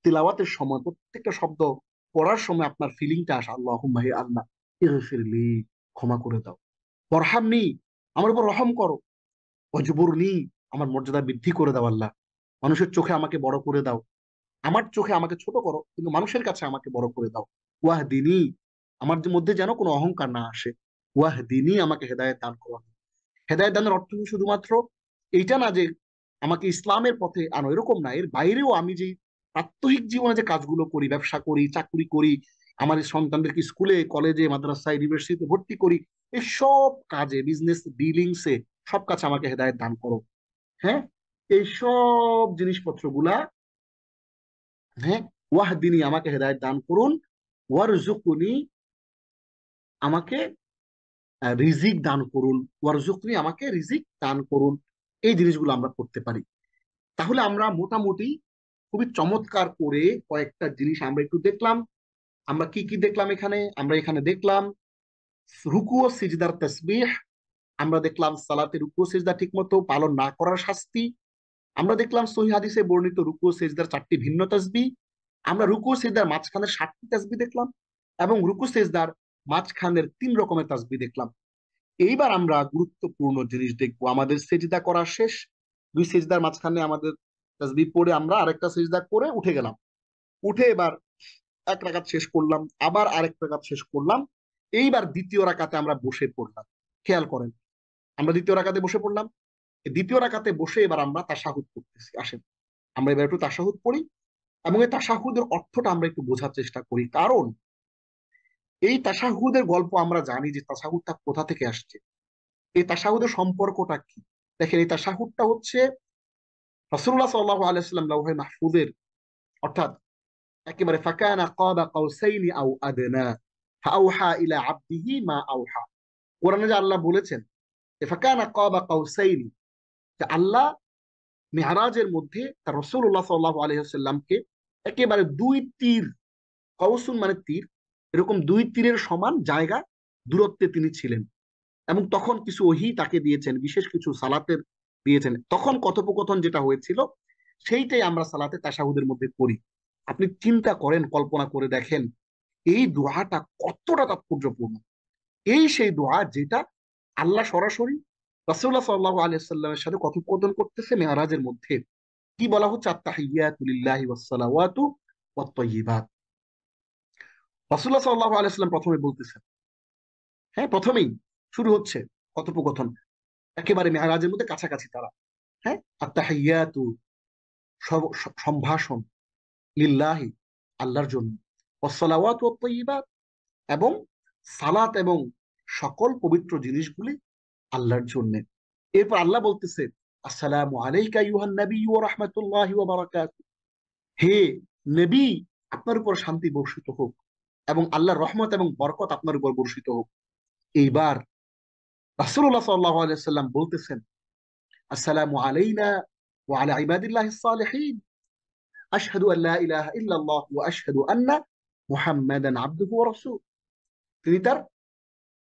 Speaker 1: তিলাওয়াতের সময়, প্রত্যেকটা শব্দ পড়ার সময় আপনার ফিলিংটা আসা, আল্লাহুম্মা, হে আল্লাহ, ইগফিরলি, ক্ষমা করে দাও, ওয়ারহামনি, আমার উপর রহম করো, ওয়াজবুরনি, আমার মর্যাদা বৃদ্ধি করে দাও আল্লাহ, মানুষের চোখে আমাকে বড় করে দাও, আমার চোখে আমাকে ছোট করো কিন্তু মানুষের কাছে আমাকে বড় করে দাও, ওয়াহদিনী, আমার মধ্যে যেন কোনো অহংকার না আসে, ওয়াহদিনী, আমাকে হেদায়েত দান করো। হেদায়েত দানের অর্থ শুধুমাত্র এইটা না যে আমাকে ইসলামের পথে আনো, এরকম না। এর বাইরেও আমি যে প্রাত্যহিক জীবনে যে কাজগুলো করি, ব্যবসা করি, চাকরি করি, আমার এই সন্তানদেরকে স্কুলে, কলেজে, মাদ্রাসায়, ইউনিভার্সিটিতে ভর্তি করি, এই সব কাজে, বিজনেস ডিলিংসে, সব কাছে আমাকে হেদায়েত দান করো। হ্যাঁ, এই সব জিনিসপত্রগুলা, হ্যাঁ, ওয়াহদিনী, আমাকে হেদায়েত দান করুন, ওয়ারজুকনি, আমাকে রিজিক দান করুন, ওয়ারজুকনি, আমাকে রিজিক দান করুন। এই জিনিসগুলো আমরা করতে পারি। তাহলে আমরা মোটামুটি খুবই চমৎকার করে কয়েকটা জিনিস আমরা একটু দেখলাম। আমরা কি কি দেখলাম এখানে? আমরা এখানে দেখলাম রুকু ও সিজদার তাসবিহ, আমরা দেখলাম সালাতে রুকু ও সিজদা ঠিকমতো পালন না করার শাস্তি, আমরা দেখলাম সহিহ হাদিসে বর্ণিত রুকু ও সিজদার 4টি ভিন্ন তাসবিহ, আমরা রুকু ও সিজদার মাঝখানে 7টি তাসবিহ দেখলাম, এবং রুকু সিজদার মাঝখানের 3 রকমের তাসবিহ দেখলাম। এইবার আমরা গুরুত্বপূর্ণ জিনিস দেখবো। আমাদের সেজদা করা শেষ, দুই সেজদার মাঝখানে আমাদের তাসবিহ পড়ে আমরা আরেকটা সেজদা করে উঠে গেলাম, উঠে এবার 1 রাকাত শেষ করলাম, আবার আরেক রাকাত শেষ করলাম, এইবার দ্বিতীয় রাকাতে আমরা বসে পড়লাম। খেয়াল করেন, আমরা দ্বিতীয় রাকাতে বসে পড়লাম, দ্বিতীয় রাকাতে বসে এবার আমরা তাশাহুদ পড়তেছি। আসেন আমরা এবার একটু তাশাহুদ পড়ি এবং এই তাশাহুদের অর্থটা আমরা একটু বোঝার চেষ্টা করি। কারণ এই তাশাহুদের গল্প আমরা জানি যে তাশাহুদটা কোথা থেকে আসছে, এই তাশাহুদের সম্পর্কটা কি। দেখেন এই তাশাহুদটা হচ্ছে রাসূলুল্লাহ সাল্লাল্লাহু আলাইহি ওয়াসাল্লাম লাওহে মাহফুজের, অর্থাৎ একেবারে ফাকানা কাবা কাউসাইনি আও আদনা ফাআওহা ইলা আবদিহি মা আওহা। কোরআনে যে আল্লাহ বলেছেন যে ফাকানা কাবা কাউসাইনি, যে আল্লাহ মেহরাজের মধ্যে তার রাসূলুল্লাহ সাল্লাল্লাহু আলাইহি ওয়াসাল্লামকে একেবারে দুই তীর, কাউসুন মানে তীর, এরকম দুই তীরের সমান জায়গা দূরত্বে তিনি ছিলেন। এবং তখন কিছু ওহী তাকে দিয়েছেন, বিশেষ কিছু সালাতের দিয়েছেন। তখন কথোপকথন যেটা হয়েছিল সেইটাই আমরা সালাতে তাশাহুদের মধ্যে করি। আপনি চিন্তা করেন, কল্পনা করে দেখেন এই দোয়াটা কতটা তাৎপর্যপূর্ণ। এই সেই দোয়া যেটা আল্লাহ সরাসরি রাসূলুল্লাহ সাল্লাল্লাহু আলাইহি সাল্লামের সাথে কথোপকথন করতেছে মেরাজের মধ্যে। কি বলা হচ্ছে? আত্তাহিয়াতু লিল্লাহি ওয়াস সালাওয়াতু ওয়াত তাইয়্যিবাত। রাসূলুল্লাহ সাল্লাল্লাহু আলাইহি সাল্লাম প্রথমে বলতেছেন, হ্যাঁ প্রথমেই শুরু হচ্ছে কথোপকথন, একেবারে মেরাজের মধ্যে কাছাকাছি তারা। হ্যাঁ, আত্তাহিয়াতু সম্ভাষণ, লিল্লাহি আল্লাহর জন্য, ওয়াস সালাওয়াতু ওয়াত তাইয়্যিবাত এবং সালাত এবং সকল পবিত্র জিনিসগুলি আল্লাহর জন্য। এরপর আল্লাহ বলতেছে আসসালামু আলাইকা আইয়ুহান নবী ওয়া রাহমাতুল্লাহি ওয়া বারাকাতুহু, হে নবী আপনার উপর শান্তি বর্ষিত হোক এবং আল্লাহর রহমত এবং বরকত আপনার উপর বর্ষিত হোক। এইবার রাসূলুল্লাহ সাল্লাল্লাহু আলাইহি সাল্লাম বলতেছেন আসসালামু আলাইনা ওয়া আলা ইবাদিল্লাহিস সালিহিন আশহাদু আল্লা ইলাহা ইল্লাল্লাহ ওয়া আশহাদু আন্না মুহাম্মাদান আবদুহু ওয়া রাসূলুহু। তিনি তার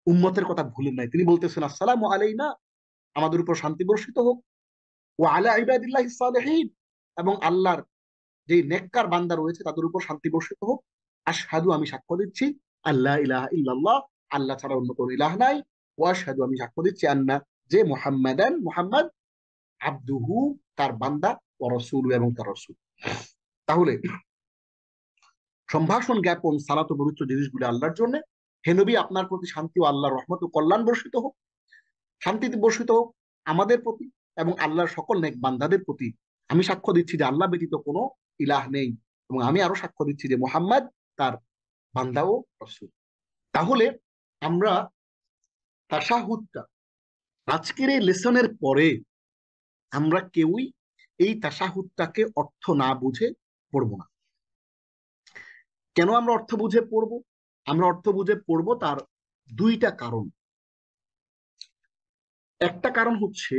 Speaker 1: উম্মতের কথা ভুলেন নাই, তিনি বলতেছেন আসসালামু আলাইনা আমাদের উপর শান্তি বর্ষিত হোক, ওয়া আলা ইবাদিল্লাহিস সালিহিন এবং আল্লাহর যে নেককার বান্দা রয়েছে তাদের উপর শান্তি বর্ষিত হোক। আশহাদু আমি সাক্ষ্য দিচ্ছি আল্লাহ ইলাহা ইল্লাল্লাহ আল্লাহ ছাড়া অন্য কোনো ইলাহ নাই, ওয়া আশহাদু আমি সাক্ষ্য দিচ্ছি আন্না যে মুহাম্মাদান মুহাম্মদ আবদুহু তার বান্দা, ওয়া রাসূলু এবং তার রাসূল। তাহলে সম্ভাষণ জ্ঞাপন সালাত ও পবিত্র জিনিসগুলো আল্লাহর জন্য। হে নবী আপনার প্রতি শান্তি ও আল্লাহর রহমত ও কল্যাণ বর্ষিত হোক, শান্তি বর্ষিত হোক আমাদের প্রতি এবং আল্লাহর সকল নেক বান্দাদের প্রতি। আমি সাক্ষ্য দিচ্ছি যে আল্লাহ ব্যতীত কোনো ইলাহ নেই এবং আমি আরো সাক্ষ্য দিচ্ছি যে মুহাম্মদ তার বান্দা ও রাসূল। তাহলে আমরা তাশাহুদটা আজকের এই লেসনের পরে আমরা কেউই এই তাশাহুদটাকে অর্থ না বুঝে পড়বো না। কেন আমরা অর্থ বুঝে পড়বো? আমরা অর্থ বুঝে পড়বো তার দুইটা কারণ। একটা কারণ হচ্ছে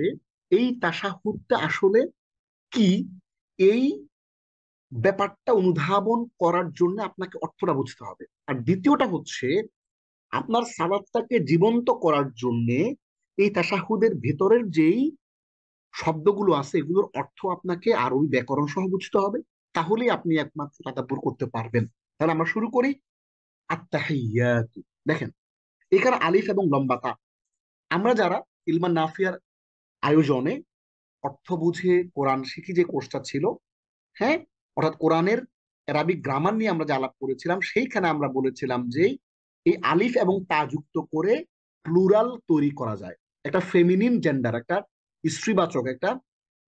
Speaker 1: এই তাশাহুদটা আসলে কি, এই ব্যাপারটা অনুধাবন করার জন্য আপনাকে অর্থটা বুঝতে হবে। আর দ্বিতীয়টা হচ্ছে আপনার সালাতটাকে জীবন্ত করার জন্য এই তাশাহুদের ভেতরের যেই শব্দগুলো আছে এগুলোর অর্থ আপনাকে আরবি ব্যাকরণ সহ বুঝতে হবে। তাহলেই আপনি একমাত্র তাদাব্বুর করতে পারবেন। তাহলে আমরা শুরু করি। আত্তাহিয়াতু, দেখেন এখানে আলিফ এবং লম্বা তা। আমরা যারা ইলমান নাফিয়ার আয়োজনে অর্থ বুঝে কোরআন শিখি যে কোর্সটা ছিল, হ্যাঁ, অর্থাৎ কোরআনের অ্যারাবিক গ্রামার নিয়ে আমরা যে আলাপ করেছিলাম, সেইখানে আমরা বলেছিলাম যে এই আলিফ এবং তা যুক্ত করে প্লুরাল তৈরি করা যায়, একটা ফেমিনিন জেন্ডার, একটা স্ত্রীবাচক, একটা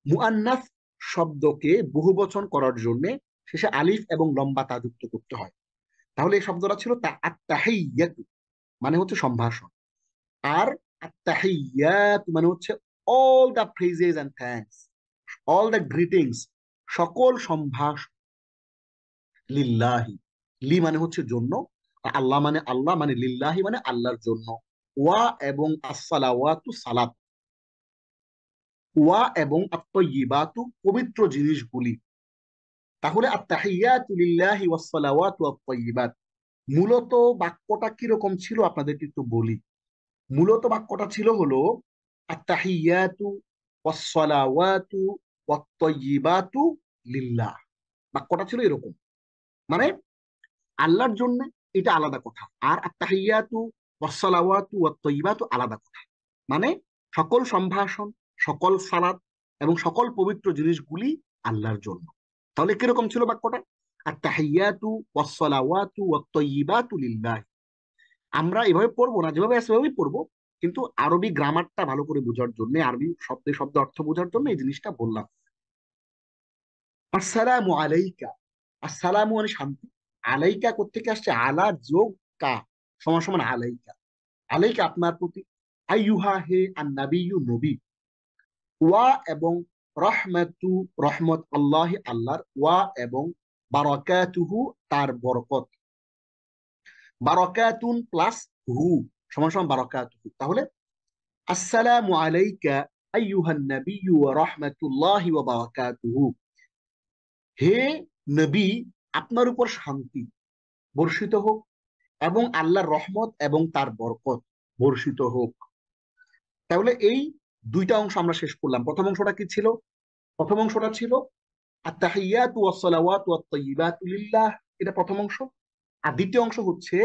Speaker 1: মুআন্নাস শব্দকে বহুবচন করার জন্য শেষে আলিফ এবং লম্বা তা যুক্ত করতে হয়। তাহলে এই শব্দটা ছিল তা আত্তাহিয়াতু, মানে হচ্ছে সম্ভাষণ। আর আত্তাহিয়াত মানে হচ্ছে all the praises and thanks, all the greetings, সকল সম্ভাষণ। লিল্লাহি, লি মানে হচ্ছে জন্য, আর আল্লাহ মানে আল্লাহ, মানে লিল্লাহি মানে আল্লাহর জন্য। ওয়া এবং আসসালাওয়াতু সালাত, ওয়া এবং আত-তাইয়্যিবাতু পবিত্র জিনিসগুলি। তাহলে আত-তাহিয়াতু লিল্লাহি ওয়াস সালাওয়াতু ওয়াত-তাইয়্যিবাত, মূলত বাক্যটা কিরকম ছিল আপনাদেরকে একটু বলি। মূলত বাক্যটা ছিল হলো আত-তাহিয়াতু ওয়াস সালাওয়াতু ওয়াত-তাইয়্যিবাতু লিল্লাহ। বাক্যটা ছিল এরকম, মানে আল্লাহর জন্য এটা আলাদা কথা, আর আত্তাহিয়াতু ওয়াসসালাওয়াতু ওয়াত-তাইয়্যিবাতু আলাদা কথা। মানে সকল সম্ভাষণ, সকল সালাত এবং সকল পবিত্র জিনিসগুলি আল্লাহর জন্য। তাহলে কিরকম ছিল বাক্যটা? আত্তাহিয়াতু ওয়াসসালাওয়াতু ওয়াত-তাইয়্যিবাতু লিল্লাহ। আমরা এভাবে পড়বো না, যেভাবে আছে সেভাবেই পড়বো, কিন্তু আরবি গ্রামারটা ভালো করে বোঝার জন্য, আরবি শব্দে শব্দে অর্থ বোঝার জন্য এই জিনিসটা বললাম। আসসালামু আলাইকা, আসসালামু মানে শান্তি, আলাইকা কোত্থেকে আসছে, আলা যোগ কা, সমান সমান আলাইকা, আলাইকা আপনার প্রতি, আইয়ুহা হে আন নাবিয়্যু নবী, ওয়া এবং রহমাতু রহমত আল্লাহ আল্লাহর, ওয়া এবং বারাকাতুহু তার বরকত, বারাকাতুন প্লাস হু সমান সমান বারাকাতুহু। তাহলে আসসালামু আলাইকা আইয়ুহান নাবিয়্যু ওয়া রাহমাতুল্লাহি ওয়া বারাকাতুহু, হে নবী আপনার উপর শান্তি বর্ষিত হোক এবং আল্লাহর রহমত এবং তার বরকত বর্ষিত হোক। তাহলে এই দুইটা অংশ আমরা শেষ করলাম। প্রথম অংশটা কি ছিল? প্রথম অংশটা ছিল আত-তাহিয়াতু ওয়াস-সালাওয়াতু ওয়াত-তাইয়্যিবাতু লিল্লাহ, এটা প্রথম অংশ। আর দ্বিতীয় অংশ হচ্ছে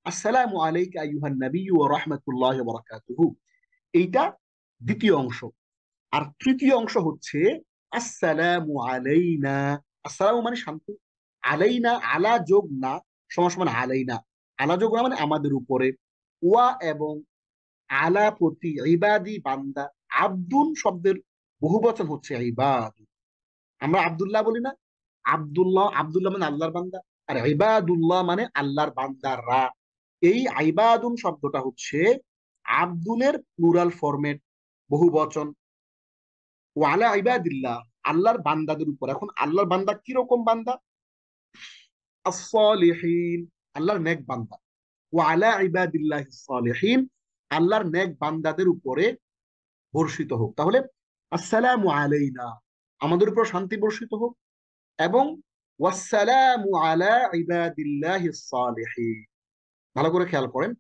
Speaker 1: আসসালামু আলাইকা আইয়ুহান নাবিয়্যু ওয়া রাহমাতুল্লাহি ওয়া বারাকাতুহু, এইটা দ্বিতীয় অংশ। আর তৃতীয় অংশ হচ্ছে আসসালামু আলাইনা, আসসালামু মানে শান্তি, আলাইনা আলা যোগ না সমান সমান আলাইনা, আলা যোগ না মানে আমাদের উপরে, ওয়া এবং আলা প্রতি, ইবাদি বান্দা, আব্দুন শব্দের বহুবচন হচ্ছে ইবাদ, আমরা আব্দুল্লাহ বলি না, আব্দুল্লাহ, আব্দুল্লাহ মানে আল্লাহর বান্দা, আর ইবাদুল্লাহ মানে আল্লাহর বান্দাররা। এই ইবাদুন শব্দটা হচ্ছে আব্দুলের প্লুরাল ফরমেট, বহু বচন। ওয়ালা ইবাদিল্লাহ আল্লাহর বান্দাদের উপর। এখন আল্লাহর বান্দা কিরকম বান্দা? as-সলিহিন আল্লাহর নেক বান্দা, ওয়ালা ইবাদিল্লাহিস সলিহিন আল্লাহর নেক বান্দাদের উপরে বর্ষিত হোক। তাহলে আসসালামু আলাইনা আমাদের উপর শান্তি বর্ষিত হোক, এবং ওয়াসসালামু আলা ইবাদিল্লাহিস সলিহিন, ভালো করে খেয়াল করেন,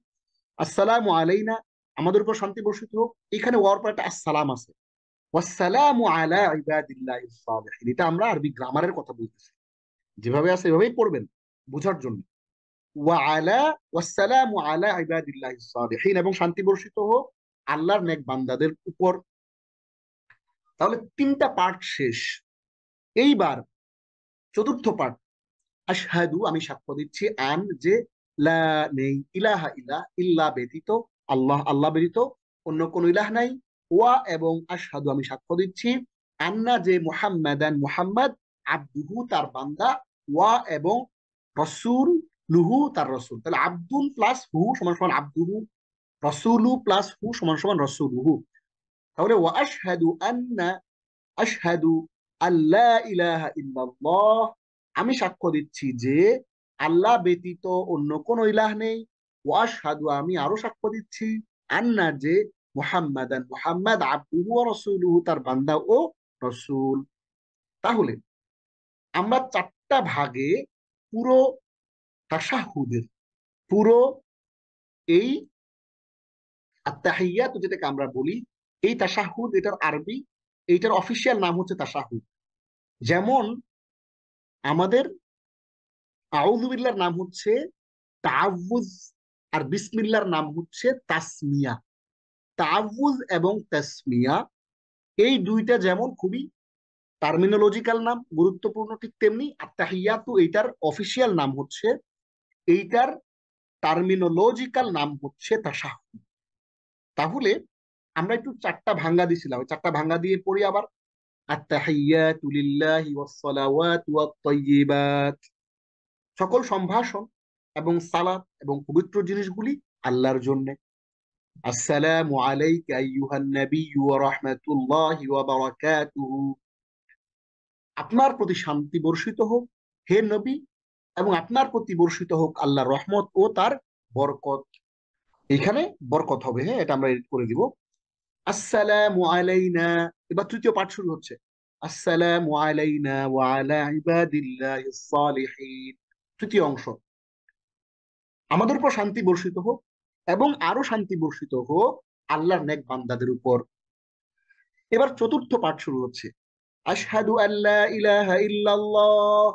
Speaker 1: আসসালামু আলাইনা আমাদের উপর শান্তি বর্ষিত হোক, এখানে ওয়ার পর একটা আসসালাম আছে, ওয়াসসালামু আলা ইবাদিল্লাহিস সালিহিন, এটা আমরা আরবি গ্রামারের কথা বলতেছি, যেভাবে আছে এভাবেই পড়বেন বোঝার জন্য। ওয়া আলা ওয়াসসালামু আলা ইবাদিল্লাহিস সালিহিন, এবং শান্তি বর্ষিত হোক আল্লাহর নেক বান্দাদের উপর। তাহলে তিনটা পার্ট শেষ। এইবার চতুর্থ পার্ট, আশহাদু আমি সাক্ষ্য দিচ্ছি, আন যে, লা নেই, ইলাহা ইলা ইল্লা ব্যতীত, আল্লাহ আল্লাহ ব্যতীত অন্য কোন ইলাহ নাই, ওয়া এবং আশহাদু আমি সাক্ষ্য দিচ্ছি, আন্না যে মুহাম্মাদান মুহাম্মদ, আব্দুহু তার বান্দা, ওয়া এবং রসুল লুহু তার রসুল। তাহলে আব্দুল প্লাস হু সমান সমান আব্দুহু, রসুলু প্লাস হু সমান সমান রসুলুহু। তাহলে ওয়া আশহাদু আন্না, আশহাদু আল্লা ইলাহা ইল্লাল্লাহ আমি সাক্ষ্য দিচ্ছি যে আল্লাহ ব্যতীত অন্য কোন ইলাহ নেই, ওয়া আশহাদু আমি আরো সাক্ষ্য দিচ্ছি, আন্না যে মুহাম্মাদান মুহাম্মদ আবদুহু ওয়া রাসূলুহু তার বান্দা ও রসুল। তাহলে আমরা চারটা ভাগে পুরো তাশাহুদের, পুরো এই আত্তাহিয়াত যেটাকে আমরা বলি, এই তাশাহুদ এটার আরবি, এইটার অফিসিয়াল নাম হচ্ছে তাশাহুদ। যেমন আমাদের আউযু বিল্লাহর নাম হচ্ছে তাআউযুজ, আর বিসমিল্লাহর নাম হচ্ছে তাসমিয়া। তাআউযুজ এবং তাসমিয়া এই দুইটা যেমন খুবই টার্মিনোলজিক্যাল নাম, গুরুত্বপূর্ণ, ঠিক তেমনি আত্তাহিয়াতু এইটার অফিসিয়াল নাম হচ্ছে, এইটার টার্মিনোলজিক্যাল নাম হচ্ছে তাশাহুদ। তাহলে আমরা একটু চারটা ভাঙ্গা দিছিলাম, ওই চারটা ভাঙ্গা দিয়ে পড়ি আবার। আত্তাহিয়াতু লিল্লাহি ওয়াস সালাওয়াতু ওয়াত তাইয়্যিবাত, সকল সম্ভাষণ এবং সালাত এবং পবিত্র জিনিসগুলি আল্লাহর জন্য। আসসালামু আলাইকা আইয়ুহান নাবিয়্যু ওয়া রাহমাতুল্লাহি ওয়া বারাকাতুহু, আপনার প্রতি শান্তি বর্ষিত হোক হে নবী, এবং আপনার প্রতি বর্ষিত হোক আল্লাহর রহমত ও তার বরকত। এখানে বরকত হবে, হ্যাঁ, এটা আমরা এডিট করে দিব। আসসালামু আলাইনা, এবার তৃতীয় পাঠ শুরু হচ্ছে, আসসালামু আলাইনা ওয়া আলা ইবাদিল্লাহিস সালিহিন। তৃতীয় অংশ, আমাদের উপর শান্তি বর্ষিত হোক এবং আরো শান্তি বর্ষিত হোক আল্লাহর নেক বান্দাদের উপর। এবার চতুর্থ পাঠ শুরু হচ্ছে, আশহাদু আল্লা ইলাহা ইল্লাল্লাহ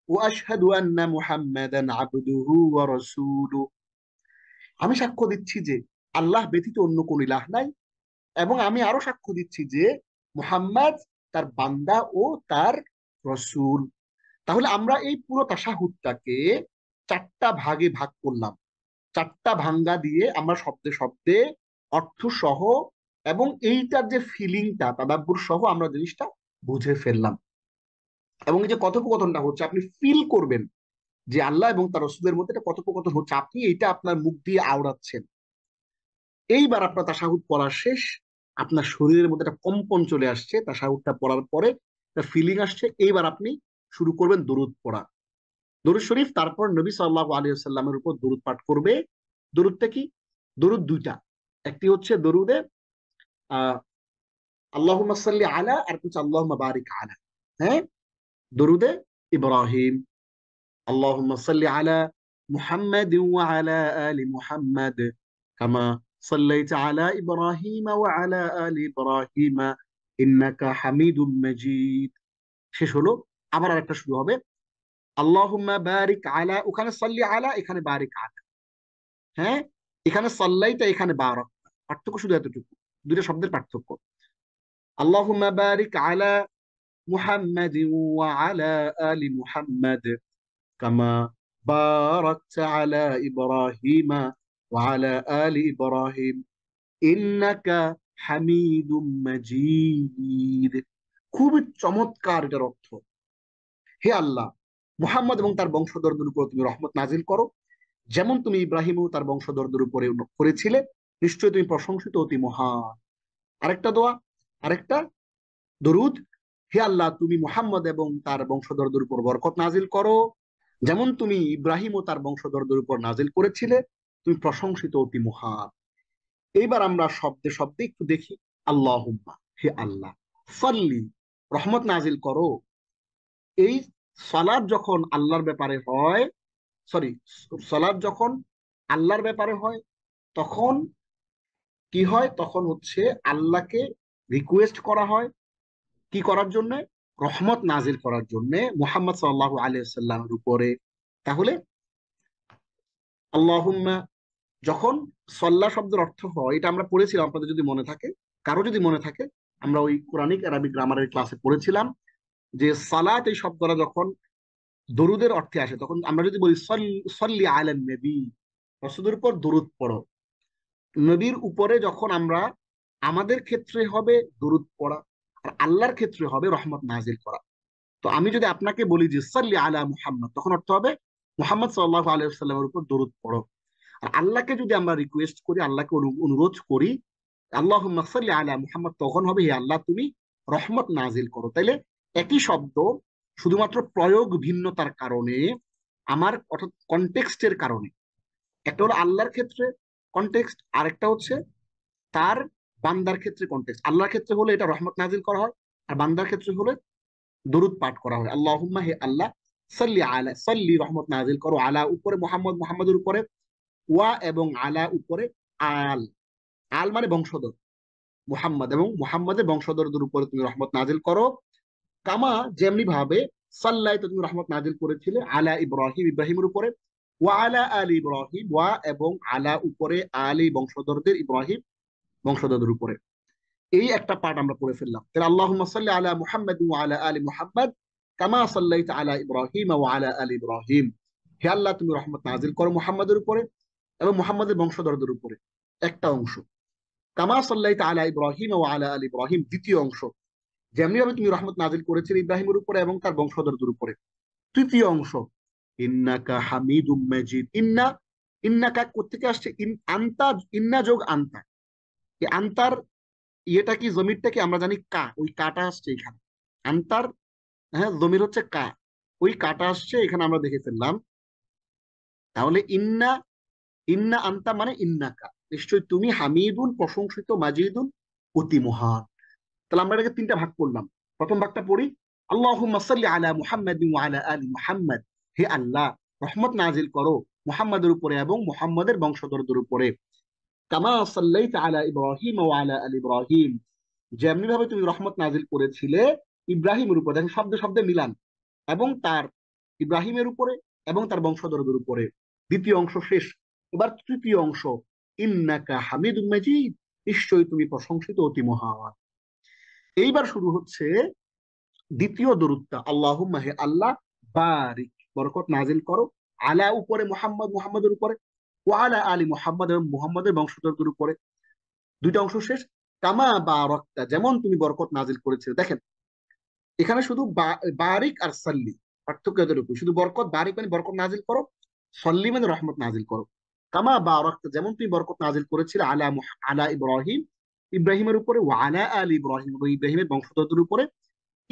Speaker 1: ওয়া আশহাদু আন্না মুহাম্মাদান আবদুহু ওয়া রাসূলুহু, আমি সাক্ষ্য দিচ্ছি যে আল্লাহ ব্যতীত অন্য কোন ইলাহ নাই, এবং আমি আরো সাক্ষ্য দিচ্ছি যে মুহাম্মদ তার বান্দা ও তার রসূল। তাহলে আমরা এই পুরো তাশাহুদটাকে চারটা ভাগে ভাগ করলাম, চারটা ভাঙ্গা দিয়ে আমরা শব্দে শব্দে অর্থ সহ এবং এইটার যে ফিলিংটা তাদাব্বুর সহ আমরা জিনিসটা বুঝে ফেললাম। এবং এই যে কথোপকথনটা হচ্ছে, আপনি ফিল করবেন যে আল্লাহ এবং তার রাসূলের মধ্যে একটা কথোপকথন হচ্ছে, আপনি এটা আপনার মুখ দিয়ে আওড়াচ্ছেন। এইবার আপনার তাশাহুদ পড়া শেষ, আপনার শরীরের মধ্যে একটা কম্পন চলে আসছে, তাশাহুদটা পড়ার পরে একটা ফিলিং আসছে, এইবার আপনি শুরু করবেন দরুদ পড়া, দরুদ শরীফ, তারপর নবী সাল্লাল্লাহু আলাইহি ওয়াসাল্লামের উপর দরুদ পাঠ করবে। দরুদটা কি? দরুদ দুইটা, একটি হচ্ছে দরুদে আহ আল্লাহুম্মা সাল্লি আলা, আর হচ্ছে আল্লাহুম্মা বারিক আলা। হ্যাঁ, দরুদে ইব্রাহিম, আল্লাহুম্মা সাল্লি আলা মুহাম্মাদ ওয়া আলা আলি মুহাম্মাদ কামা সাল্লাইতা আলা ইব্রাহিম ওয়া আলা আলি ইব্রাহিম ইন্নাকা হামিদুম মাজিদ। শেষ হলো। আবার আরেকটা শুরু হবে, আল্লাহুম্মা বারিক আলা, ওখানে সাল্লি আলা, এখানে বারিক আলা। হ্যাঁ, এখানে সাল্লাইতা, এখানে বারাক, পার্থক্য শুধু এতটুকু, দুইটা শব্দের পার্থক্য। আল্লাহুম্মা বারিক আলা মুহাম্মাদ ওয়া আলা আলি মুহাম্মাদ কামা বারাকতা আলা ইব্রাহিম ওয়া আলা আলি ইব্রাহিম ইন্নাকা হামিদুম মাজিদ। খুবই চমৎকার এটার অর্থ। হে আল্লাহ, মুহাম্মদ এবং তার বংশধরদের উপর তুমি রহমত নাজিল করো, যেমন তুমি ইব্রাহিম ও তার বংশধরদের উপরে করেছিলে, নিশ্চয়ই তুমি প্রশংসিত অতি মহান। আরেকটা দোয়া, আরেকটা দরুদ, হে আল্লাহ, তুমি মুহাম্মদ এবং তার বংশধরদের উপর বরকত নাজিল করো, যেমন তুমি ইব্রাহিম ও তার বংশধরদের উপর নাজিল করেছিলে, তুমি প্রশংসিত অতি মহান। এইবার আমরা শব্দে শব্দে একটু দেখি। আল্লাহুম্মা, হে আল্লাহ, সাল্লি, রহমত নাজিল করো। এই সালাত যখন আল্লাহর ব্যাপারে হয়, সরি, সালাত যখন আল্লাহর ব্যাপারে হয়, তখন কি হয়? তখন হচ্ছে আল্লাহকে রিকোয়েস্ট করা হয় কি করার জন্য? রহমত নাজিল করার জন্য মুহাম্মদ সাল্লাল্লাহু আলাইহি সাল্লামের উপরে। তাহলে আল্লাহুম্মা, যখন সল্লা শব্দের অর্থ হয়, এটা আমরা পড়েছিলাম, আপনাদের যদি মনে থাকে, কারো যদি মনে থাকে, আমরা ওই কোরআনিক আরবিক গ্রামারের ক্লাসে পড়েছিলাম যে সালাত এই শব্দটা যখন দরুদের অর্থে আসে, তখন আমরা যদি বলি সল্লি আলান নবী, রাসূলের উপর দরুদ পড়ো, নবীর উপরে যখন আমরা, আমাদের ক্ষেত্রে হবে দরুদ পড়া, আর আল্লাহর ক্ষেত্রে হবে রহমত নাজিল করা। তো আমি যদি আপনাকে বলি যে সাল্লি আলা মুহাম্মদ, তখন অর্থ হবে মুহাম্মদ সাল্লাল্লাহু আলাইহি ওয়াসাল্লামের উপর দরুদ পড়ো। আর আল্লাহকে যদি আমরা রিকোয়েস্ট করি, আল্লাহকে অনুরোধ করি, আল্লাহুম্মা সাল্লি আলা মুহাম্মদ, তখন হবে হে আল্লাহ তুমি রহমত নাজিল করো। তাইলে একই শব্দ, শুধুমাত্র প্রয়োগ ভিন্নতার কারণে, আমার অর্থাৎ কনটেক্সটের কারণে, একটা হলো আল্লাহর ক্ষেত্রে কনটেক্সট, আরেকটা হচ্ছে তার বান্দার ক্ষেত্রে কনটেক্সট। আল্লাহর ক্ষেত্রে হলে এটা রহমত নাজিল করা হয়, আর বান্দার ক্ষেত্রে হলে দরুদ পাঠ করা হয়। আল্লাহুম্মা, হে আল্লাহ, সাল্লি আলা, সাল্লি রহমত নাজিল করো, আলা উপরে মুহাম্মদ, মুহাম্মদের উপরে, ওয়া এবং আলা উপরে আল, আল মানে বংশধর, মুহাম্মদ এবং মুহাম্মদের বংশধরদের উপরে তুমি রহমত নাজিল করো, কামা যেমনি ভাবে সাল্লাইতে তুমি রহমত নাজিল করেছিলে আলা ইব্রাহিম, ইব্রাহিমের উপরে, ওয়া আলা আলি ইব্রাহিম, ওয়া এবং আলা উপরে আলি বংশধরদের, ইব্রাহিম বংশধরদের উপরে। এই একটা পার্ট আমরা পড়ে ফেললাম। তাহলে আল্লাহুম্মা সাল্লি আলা মুহাম্মাদ ওয়া আলা আলি মুহাম্মাদ কামা সাল্লাইতা আলা ইব্রাহিম ওয়া আলা আলি ইব্রাহিম। হে আল্লাহ, তুমি রহমত নাজিল করো মুহাম্মাদের উপরে এবং মুহাম্মাদের বংশধরদের উপরে, একটা অংশ। কামা সাল্লাইতা আলা ইব্রাহিম ওয়া আলা আলি ইব্রাহিম, দ্বিতীয় অংশ, যেমনি ভাবে তুমি রহমত নাজিল করেছিলে ইব্রাহিমের উপরে এবং তার বংশধরদের উপরে। তৃতীয় অংশ, ইন্নাকা হামিদুম মাজিদ। ইন্না, ইন্নাকা কোত্থেকে আসছে? আন্তা, ইন্না যোগ আন্তা, এই আন্তার ইয়েটা কি, জমিরটা কি? আমরা জানি কা, ওই কাটা আসছে এখানে। আন্তার, হ্যাঁ, জমির হচ্ছে কা, ওই কাটা আসছে এখানে, আমরা দেখে ফেললাম। তাহলে ইন্না, ইন্না আন্তা মানে ইন্নাকা, নিশ্চয় তুমি হামিদুন প্রশংসিত, মাজিদুন অতি মহান। তাহলে আমরা এটাকে তিনটা ভাগ করলাম। প্রথম ভাগটা পড়ি, আল্লাহুম্মা সাল্লি আলা মুহাম্মাদ ওয়া আলা আলি মুহাম্মাদ, হে আল্লাহ, রহমত নাজিল করো মুহাম্মাদের উপরে এবং মুহাম্মাদের বংশধরদের উপরে, কামা সাল্লাইতা আলা ইব্রাহিম ওয়া আলা আলি ইব্রাহিম, যেমনি ভাবে তুমি রহমত নাজিল করেছিলে ইব্রাহিমের উপরে। দেখেন শব্দে শব্দে মিলান, এবং তার, ইব্রাহিমের উপরে এবং তার বংশধরদের উপরে। দ্বিতীয় অংশ শেষ। এবার তৃতীয় অংশ, ইন্নাকা হামিদুম মাজিদ, নিশ্চয়ই তুমি প্রশংসিত অতি মহান। এইবার শুরু হচ্ছে দ্বিতীয় দরুদটা, আল্লাহুম্মা, হে আল্লাহ, বারিক, বরকত নাজিল করো, আলা উপরে মুহাম্মদ, মুহাম্মাদের উপরে, ওয়া আলা আলি মুহাম্মদ এবং মুহাম্মাদের বংশধরদের উপরে, দুইটা অংশ শেষ। কামা বারাকতা, যেমন তুমি বরকত নাজিল করেছিলে। দেখেন এখানে শুধু বারিক আর সাল্লি, পার্থক্য এতটুকু। শুধু বরকত, বারিক মানে বরকত নাজিল করো, সল্লি মানে রহমত নাজিল করো। কামা বারাকতা, যেমন তুমি বরকত নাজিল করেছিলে আলা ইব্রাহিম, ইব্রাহিমের উপরে, ওয়া আলা আলি ইব্রাহিম, এবং ইব্রাহিমের বংশধরদের উপরে।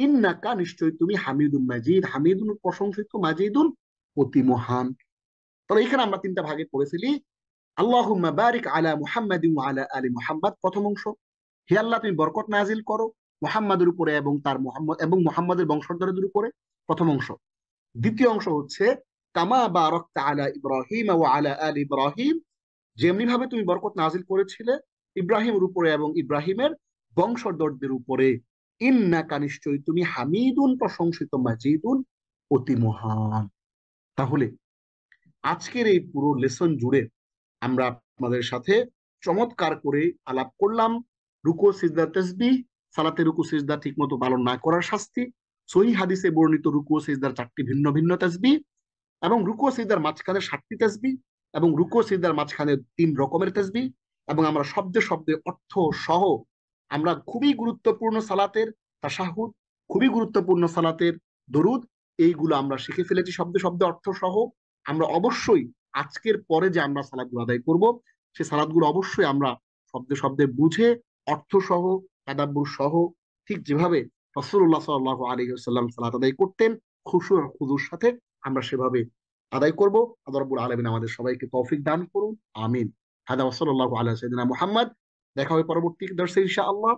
Speaker 1: ইন্নাকা, নিশ্চয়ই তুমি, হামিদুন মাজিদ, হামিদুন প্রশংসিত, মাজিদুন অতি মহান। তবে এখানে আমরা তিনটা ভাগে পড়েছিলি। আল্লাহুম্মা বারিক আলা মুহাম্মাদিন ওয়া আলা আলি মুহাম্মাদ, প্রথম অংশ। হে আল্লাহ তুমি বরকত নাজিল করো মুহাম্মাদের উপরে এবং মুহাম্মাদের বংশধরদের উপরে, প্রথম অংশ। দ্বিতীয় অংশ হচ্ছে কামা বারাকতা আলা ইব্রাহিম ওয়া আলা আলি ইব্রাহিম, যেমনি ভাবে তুমি বরকত নাজিল করেছিলে ইব্রাহিমের উপরে এবং ইব্রাহিমের বংশধরদের উপরে। ইন্নাকা, নিশ্চয়ই তুমি, হামিদুন প্রশংসিত, মাজিদুন অতি মহান। তাহলে আজকের এই পুরো লেসন জুড়ে আমরা আপনাদের সাথে চমৎকার করে আলাপ করলাম রুকু সিজদা তাসবিহ, সালাতে রুকু সিজদা ঠিক মতো পালন না করার শাস্তি, সহিহ হাদিসে বর্ণিত রুকু সিজদার 4টি ভিন্ন ভিন্ন তাসবিহ, এবং রুকু সিজদার মাঝখানে 7টি তাসবিহ, এবং রুকু সিজদার মাঝখানে 3 রকমের তাসবিহ, এবং আমরা শব্দে শব্দে অর্থ সহ আমরা খুবই গুরুত্বপূর্ণ সালাতের তাশাহুদ, খুবই গুরুত্বপূর্ণ সালাতের দরুদ, এইগুলো আমরা শিখে ফেলেছি শব্দে শব্দে অর্থ সহ। আমরা অবশ্যই আজকের পরে যে আমরা সালাদগুলো আদায় করব, সেই সালাদগুলো অবশ্যই আমরা শব্দে শব্দে বুঝে, অর্থ সহ, তাদাব্বুর সহ, ঠিক যেভাবে রাসূলুল্লাহ সাল্লাল্লাহু আলাইহি ওয়াসাল্লাম সালাত আদায় করতেন খুশু আর খুজুর সাথে, আমরা সেভাবে আদায় করব। আল্লাহ রাব্বুল আলামিন আমাদের সবাইকে তৌফিক দান করুন, আমিন। হাদা ওয়া সাল্লাল্লাহু আলা সাইয়্যিদিনা মুহাম্মদ। দেখা হবে পরবর্তী দর্শে ইনশাআল্লাহ।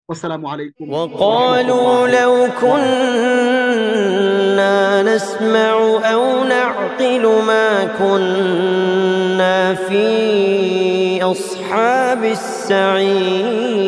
Speaker 1: আসসালামু আলাইকুম ওয়া
Speaker 2: وقالوا
Speaker 1: রাহমাতুল্লাহি
Speaker 2: لو كنا نسمع أو نعقل ما كنا في أصحاب السعير